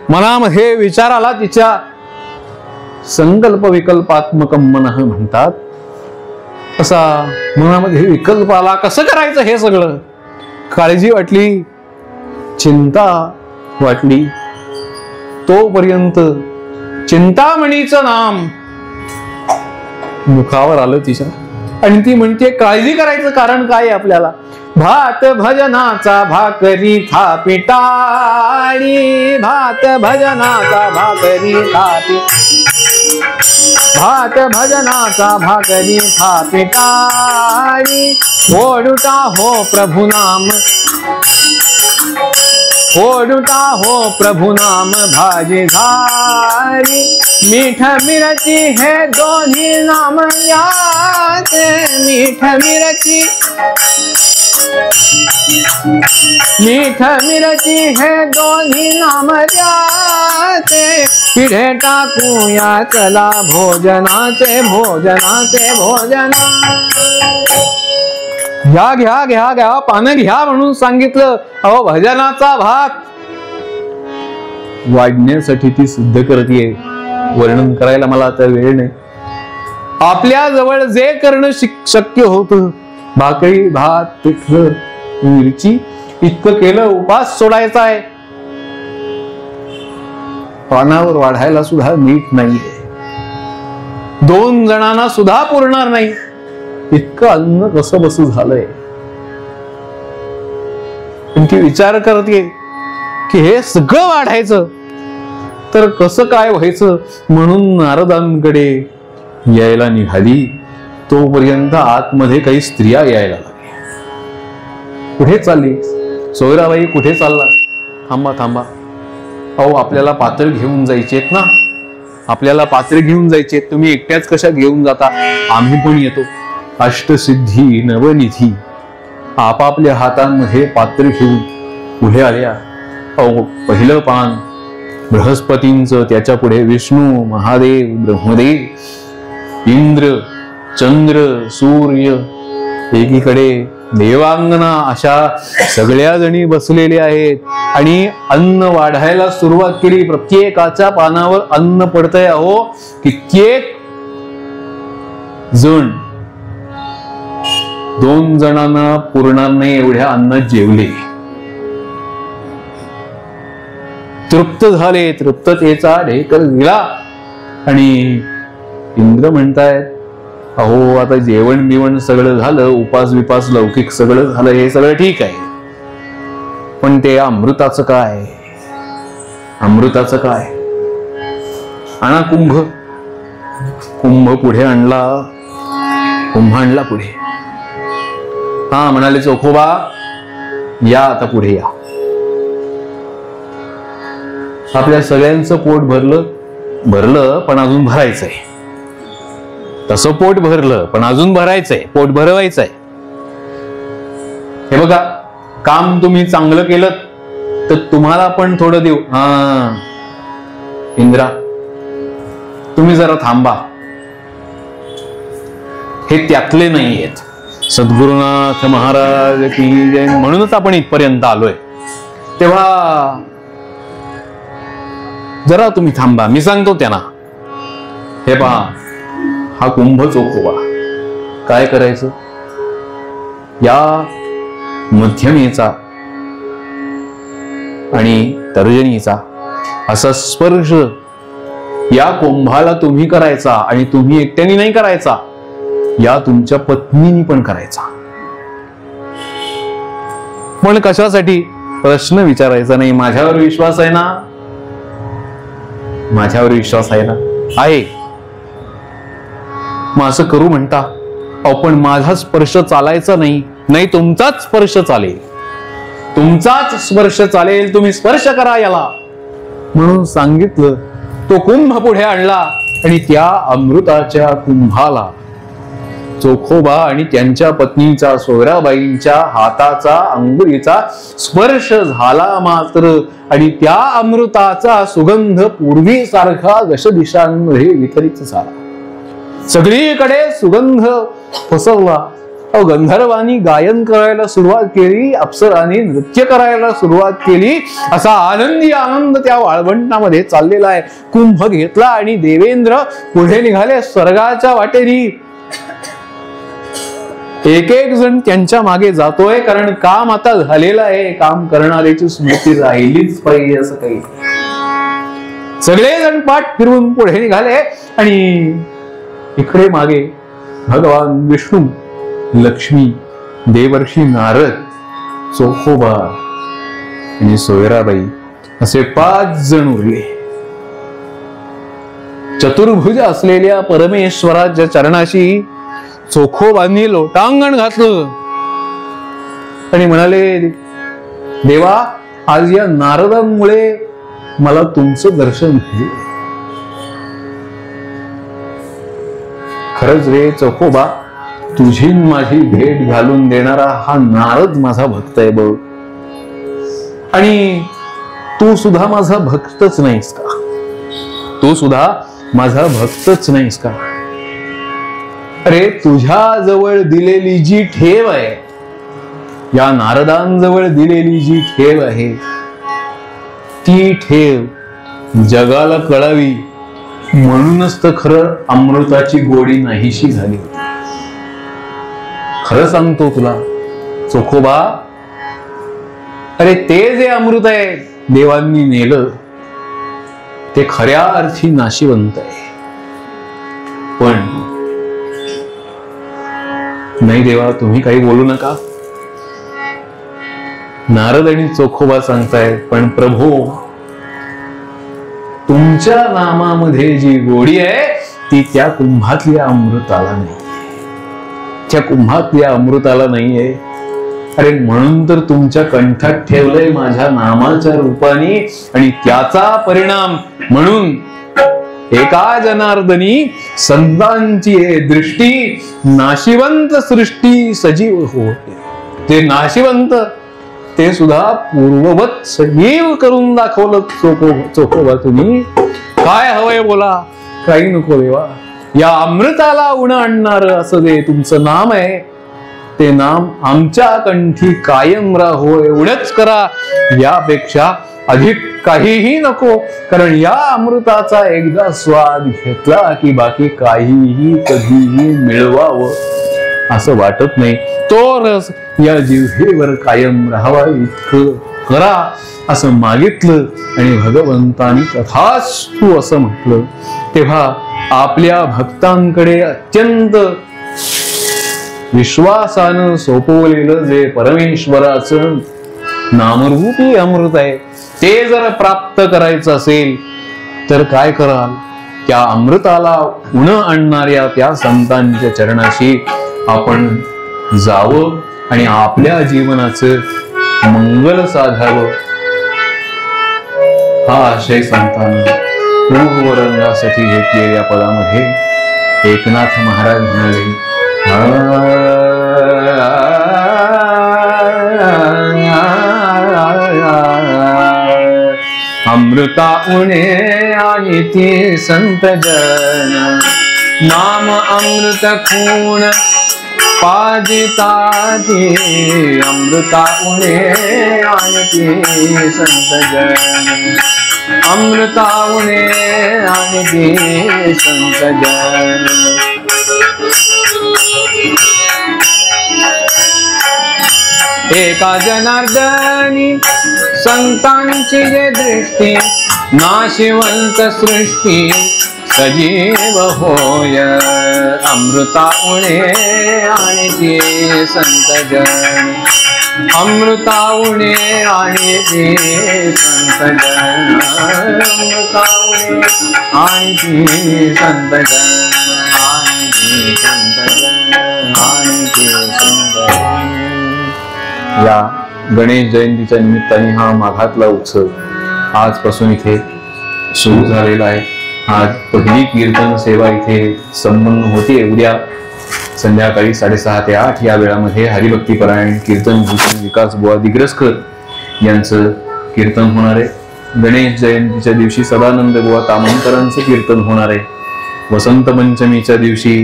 मनामध्ये विचार आला तिच्या, संकल्प विकल्पात्मकम मनः म्हणतात, असा मनामध्ये विकल्प आला, कसं करायचं हे सगळं? काळजी वाटली, चिंता वाटली, तोपर्यंत चिंतामणीचं नाम मुखावर आलं तिच्या। आणि ती म्हणते काळजी करायचं कारण काय आहे आपल्याला? भात भजनाचा भाकरी थापिटाळी, भात भजनाचा भाकरी थापी, भात भजनाचा भाकरी थापिटाळी, ओढुटा हो प्रभु नाम, ओढुटा हो प्रभु नाम भाजी झाली, मीठ मिरची हे दोन्ही नाम याचे, मीठ मिरची, मीठ मिरची हे दोन्ही नाम याचे, पिढे टाकूया चला भोजनाचे, भोजनाचे, भोजना. घ्या घ्या घ्या घ्या पानं घ्या म्हणून सांगितलं. अहो भजनाचा भात वाढण्यासाठी ती सिद्ध करते. वर्णन करायला मला आता वेळ नाही. आपल्या जवळ जे करणं शक्य होतं, भाकरी भात पिठलं मिरची इतकं केलं, उपास सोडायचा आहे. पानावर वाढायला सुद्धा नीट नाहीये, 2 जणांना सुद्धा पुरणार नाही इतकं अन्न कसं बस झालंय. पण ती विचार करते की हे सगळं वाढायचं तर कसं काय व्हायचं, म्हणून नारदांकडे यायला निघाली. तोपर्यंत आतमध्ये काही स्त्रिया यायला लागल्या. कुठे चालली सोयराबाई, कुठे चालला? थांबा थांबा, अहो आपल्याला पात्र घेऊन जायचेत ना, आपल्याला पात्र घेऊन जायचे. तुम्ही एकट्याच कशा घेऊन जाता? आम्ही पण येतो. अष्टसिद्धी नवनिधी आपापल्या हातांमध्ये पात्र घेऊन पुढे आल्या. अहो पहिलं पान बृहस्पतींचं, त्याच्या पुढे विष्णू, महादेव, ब्रह्मदेव, इंद्र, चंद्र, सूर्य, एकीकडे देवांगना, अशा सगळ्या जणी बसलेल्या आहेत आणि अन्न वाढायला सुरुवात केली. प्रत्येकाच्या पानावर अन्न पडतंय. अहो कित्येक जण, 2 जणांना पुरणार नाही एवढ्या अन्नात जेवले, तृप्त झाले. तृप्ततेचा ढेकर दिला आणि इंद्र म्हणतायत, अहो आता जेवण बिवण सगळं झालं, उपास विपास लौकिक सगळं झालं, हे सगळं ठीक आहे, पण ते अमृताचं काय? अमृताचं काय? आणा कुंभ. कुंभ पुढे आणला, कुंभ आणला पुढे. हा म्हणाले चोखोबा या आता पुढे या. आपल्या सगळ्यांचं पोट भरलं पण अजून भरायचंय. तसं पोट भरलं पण अजून भरायचंय, पोट भरवायचंय. हे बघा, काम तुम्ही चांगलं केलं तर तुम्हाला पण थोडं देऊ. हा इंद्रा, तुम्ही जरा थांबा, हे त्यातले नाहीयेत. सद्गुरुनाथ महाराज की जय. म्हणूनच आपण इथपर्यंत आलोय. तेव्हा जरा तुम्ही थांबा, मी सांगतो त्यांना. हे पहा, हा कुंभ चोखोबा काय करायचं, या मध्यमेचा आणि तर्जनीचा असा स्पर्श या कुंभाला तुम्ही करायचा. आणि तुम्ही एकट्याने नाही करायचा, या तुमच्या पत्नीनी पण करायचा. पण कशासाठी? प्रश्न विचारायचा नाही. माझ्यावर विश्वास आहे ना? माझ्यावर विश्वास आहे ना? आहे. मग असं करू म्हणता? पण माझा स्पर्श चालायचा नाही. नाही, तुमचाच स्पर्श चालेल, तुमचाच स्पर्श चालेल. तुम्ही स्पर्श करा याला म्हणून सांगितलं. तो कुंभ पुढे आणला आणि त्या अमृताच्या कुंभाला चोखोबा आणि त्यांच्या पत्नीचा, सोयराबाईंच्या हाताचा, अंगुलीचा स्पर्श झाला मात्र. आणि त्या अमृताचा सुगंध पूर्वीसारखा दशदिशांमध्ये वितरित झाला. सगळीकडे सुगंध पसरला. गंधर्वांनी गायन करायला सुरुवात केली, अप्सरांनी नृत्य करायला सुरुवात केली. असा आनंदी आनंद त्या वाळवंटामध्ये चाललेला आहे. कुंभ घेतला आणि देवेंद्र पुढे निघाले स्वर्गाच्या वाटेनी. एक एक जण त्यांच्या मागे जातोय, कारण काम आता झालेलं आहे. काम करणाऱ्याची स्मृती राहिलीच पाहिजे असं काही. सगळेजण पाठ फिरवून पुढे निघाले आणि इकडे मागे भगवान विष्णू, लक्ष्मी, देवर्षी नारद, चोखोबा आणि सोयराबाई असे 5 जण उरले. चतुर्भुज असलेल्या परमेश्वराच्या चरणाशी चोखोबांनी लोटांगण घातलं आणि म्हणाले, देवा, आज या नारदांमुळे मला तुमचं दर्शन झालं. खरंच रे चोखोबा, तुझी माझी भेट घालून देणारा हा नारद माझा भक्त आहे बघ. आणि तू सुद्धा माझा भक्तच नाहीस का? तू सुद्धा माझा भक्तच नाहीस का? अरे तुझ्या जवळ दिलेली जी ठेव आहे, या नारदांजवळ दिलेली जी ठेव आहे, ती ठेव जगाला कळावी म्हणूनच तर खरं अमृताची गोडी नाहीशी झाली. खरं सांगतो तुला चोखोबा, अरे ते जे अमृत आहे देवांनी नेलं ते खऱ्या अर्थी नाशिवंत आहे. पण नाही देवा, तुम्ही काही बोलू नका. नारद आणि चोखोबा सांगतायत, पण प्रभू, तुमच्या नामामध्ये जी गोडी आहे ती त्या कुंभातल्या अमृताला नाही, त्या कुंभातल्या अमृताला नाहीये. अरे म्हणून तर तुमच्या कंठात ठेवलंय माझ्या नामाच्या रूपाने, आणि त्याचा परिणाम म्हणून एका जनार्दनी संतांची दृष्टी नाशिवंत सृष्टी सजीव होते. ते नाशिवंत ते सुद्धा पूर्ववत सजीव करून दाखवलं. चोखोबा, तुम्ही काय हवंय बोला, काही नको देवा. या अमृताला उण आणणार असं जे तुमचं नाम आहे, ते नाम आमच्या कंठी कायम राहो एवढंच करा. यापेक्षा अधिक काहीही नको, कारण या अमृताचा एकदा स्वाद घेतला की बाकी काहीही कधीही मिळवावं असं वाटत नाही. तो रस या जिव्हेवर कायम राहावा इतकं करा असं मागितलं आणि भगवंतानी तथास्तु असं म्हटलं. तेव्हा आपल्या भक्तांकडे अत्यंत विश्वासानं सोपवलेलं जे परमेश्वराचं नामरूपी अमृत आहे, ते जर प्राप्त करायचं असेल तर काय कराल? त्या अमृताला उण आणणाऱ्या त्या संतांच्या चरणाशी आपण जावं आणि आपल्या जीवनाचं मंगल साधावं. हा आशय संतांना पूर्वरंगासाठी घेतलेल्या पदामध्ये एकनाथ महाराज म्हणाले, अमृता उणे आणि ती संत जन, नाम अमृत खूण पाजिता ती. अमृता उणे आणि ती संत जन, अमृता उणे आणि ती संत जन. एका जनार्दनी संतांची जे दृष्टी, नाशिवंत सृष्टी सजीव होय. अमृता उणे आणि ती संत जन, अमृता उणे आणि ती संत जन. अमृता उणे आणि ती संत जन, आणि ती संत जन, आणि ती संत जन. या गणेश जयंतीच्या निमित्ताने हा माघातला उत्सव आजपासून इथे सुरू झालेला आहे. आज पहिली कीर्तन सेवा इथे संपन्न होते. उद्या संध्याकाळी 6:30 ते 8 या वेळामध्ये हरिभक्तीपरायण कीर्तन भूषण विकास बुवा दिग्रसकर यांचं कीर्तन होणार आहे. गणेश जयंतीच्या दिवशी सदानंद बुवा तामणकरांचं कीर्तन होणार आहे. वसंत पंचमीच्या दिवशी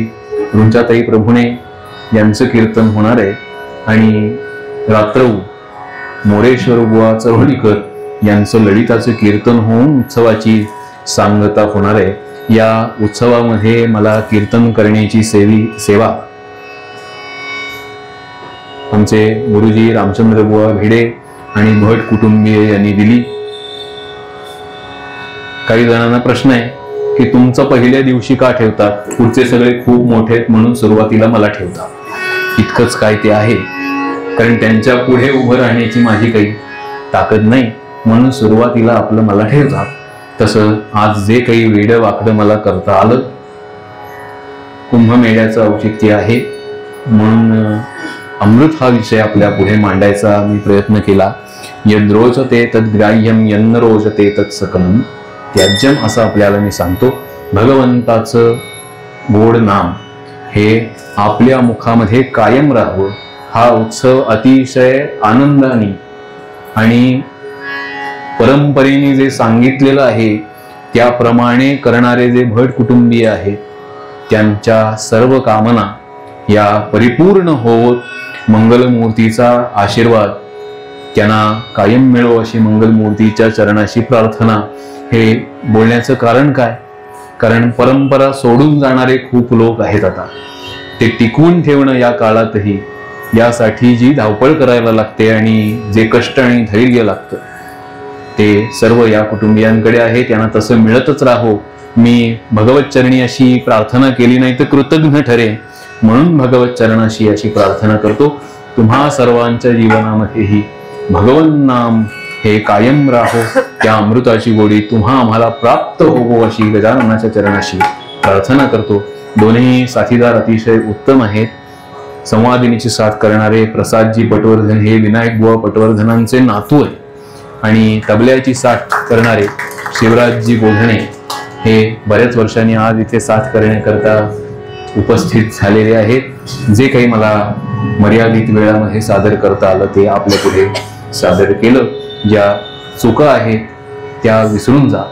रुंचाताई प्रभुणे यांचं कीर्तन होणार आहे. आणि रात्र मोरेश्वर बुवा चव्हाणीकर यांचं ललिताचं कीर्तन होऊन उत्सवाची सांगता होणार आहे. या उत्सवामध्ये मला कीर्तन करण्याची सेवा आमचे गुरुजी रामचंद्र बुवा भिडे आणि भट कुटुंबीय यांनी दिली. काही जणांना प्रश्न आहे की तुमचं पहिल्या दिवशी का ठेवतात, पुढचे सगळे खूप मोठे आहेत म्हणून सुरुवातीला मला ठेवता. इतकंच काय ते आहे, कारण त्यांच्या पुढे उभं राहण्याची माझी काही ताकद नाही म्हणून सुरुवातीला आपलं मला ठेवतात. तसं आज जे काही वेडं वाकडं मला करता आलं, कुंभमेळ्याचं औचित्य आहे म्हणून अमृत हा विषय आपल्या पुढे मांडायचा मी प्रयत्न केला. यद रोचते तद्ग्राह्यम यन्न रोचते तत्सकलम त्याज्यम असं आपल्याला मी सांगतो. भगवंताचं गोड नाम हे आपल्या मुखामध्ये कायम राहावं, हा उत्सव अतिशय आनंदाने आणि परंपरेने जे सांगितलेलं आहे त्याप्रमाणे करणारे जे भट कुटुंबीय आहेत त्यांच्या सर्व कामना या परिपूर्ण होत, मंगलमूर्तीचा आशीर्वाद त्यांना कायम मिळो अशी मंगलमूर्तीच्या चरणाशी प्रार्थना. हे बोलण्याचं कारण काय, कारण परंपरा सोडून जाणारे खूप लोक आहेत. आता ते टिकवून ठेवणं या काळातही, यासाठी जी धावपळ करायला लागते आणि जे कष्ट आणि धैर्य लागतं ते सर्व या कुटुंबियांकडे आहे. त्यांना तसं मिळतच राहो. मी भगवत चरणी अशी प्रार्थना केली नाही तर कृतज्ञ ठरे, म्हणून भगवत चरणाशी अशी प्रार्थना करतो. तुम्हा सर्वांच्या जीवनामध्येही भगवन नाम हे कायम राहो, त्या अमृताची गोडी तुम्हा आम्हाला प्राप्त होवो अशी गजाननाच्या चरणाशी प्रार्थना करतो. दोन्ही साथीदार अतिशय उत्तम आहेत. संवादिनीची साथ करणारे प्रसादजी पटवर्धन हे विनायक बुवा पटवर्धनांचे नातू आहे आणि तबल्याची साथ करणारे शिवराजजी गोधणे हे बऱ्याच वर्षांनी आज इथे साथ करण्याकरता उपस्थित झालेले आहेत. जे काही मला मर्यादित वेळामध्ये सादर करता आलं ते आपल्या पुढे सादर केलं. ज्या चुका आहेत त्या विसरून जा,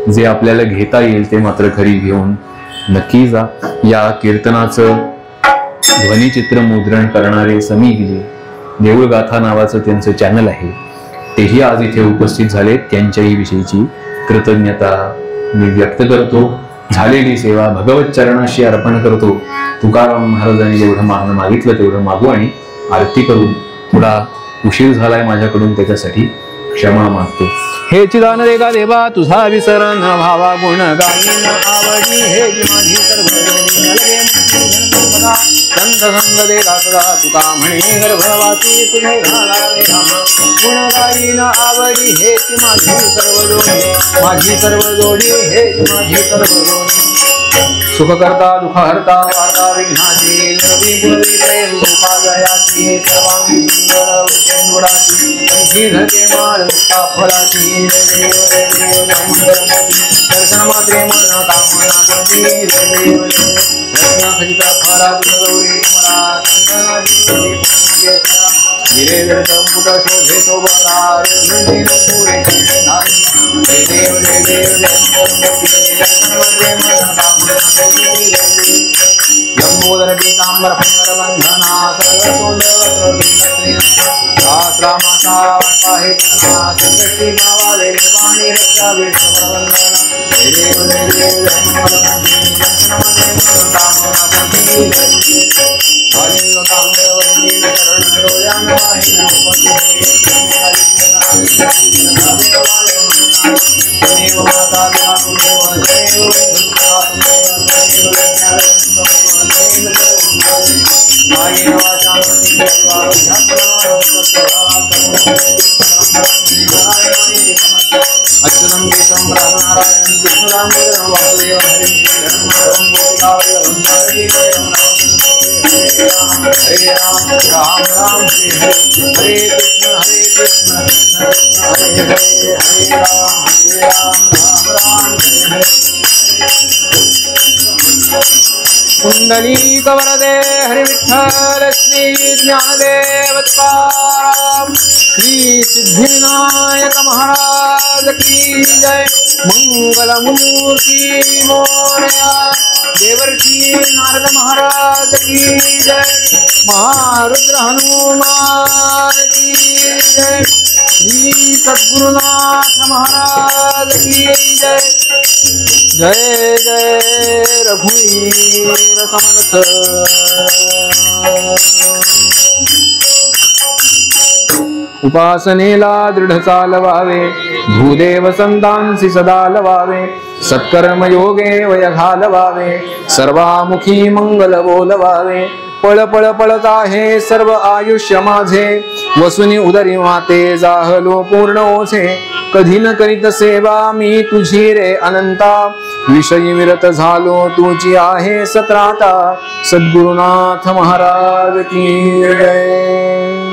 जे आपल्याला घेता येईल ते मात्र घरी घेऊन नक्की जा. या कीर्तनाचं ध्वनिचित्र मुद्रण करणारे समीकजी देऊळगाथा नावाचं त्यांचं चॅनल आहे, तेही आज इथे उपस्थित झाले. त्यांच्याही विषयीची कृतज्ञता मी व्यक्त करतो. झालेली सेवा भगवत चरणाशी अर्पण करतो. तुकाराम महाराजांनी जेवढं मागणं मागितलं तेवढं मागू आणि आरती करून थोडा उशीर झालाय माझ्याकडून त्याच्यासाठी क्षमा मागतो. हे चिदान रे गा देवा तुझा विसर न भावा, गुण गायन आवडी हे माझी सर्व संत संग दे दासदा तुका म्हणे गर्भवासी तुझे घाला रे राम. गुण गायन आवडी हे माझी सर्व जोडी, माझी सर्व जोडी हे माझी सर्व जोडी. सुख करता दुःख हरता वार्ता विघ्नाची, निर्विघ्न प्रेम रूपा जयाची, सर्वांगी सुंदर चेंडुराची, पंखी धके माळ मुक्ता फळाची. दर्शन मात्रे मन कामना पती रत्न खचित फरा गौरी मला हिरे संपुट शोभे तो बरा पुरे देव जम्बोदर पीतांबर फंगर बंधना सहस्रा माता आहे संकटी गावाले निर्वाणी रक्षा विष्णू प्रबंधना अच्युतं गीतं ब्रह्मनारायणं विष्णुरामोदरं वासुदेव हरिं हरे राम राम राम हरे हरे हरे कृष्ण हरे हरे राम राम हरे कुंडली कवरदे हरि विठ्ठल श्री ज्ञानदेव तुकाराम श्री सिद्धिविनायक महाराज की जय. मंगल मूर्ति मोरया देवर्षि नारद महाराज की जय. महारुद्र हनुमान की जय. श्री सद्गुरुनाथ महाराज की जय. जय जय रघुवीर समर्थ. उपासनेला दृढ चालवावे, भूदेव संतांसी सदा लवावे. सत्कर्म योगे वय घालवावे, सर्वामुखी मंगल बोलवावे. पळ पळ पळत आहे सर्व आयुष्य माझे, वसुनी उदरी माते जाहलो पूर्ण ओझे. कधी न करीत सेवा मी तुझी रे अनंता, विषयी विरत झालो तुझी आहे सत्राता. सद्गुरुनाथ महाराज की जय.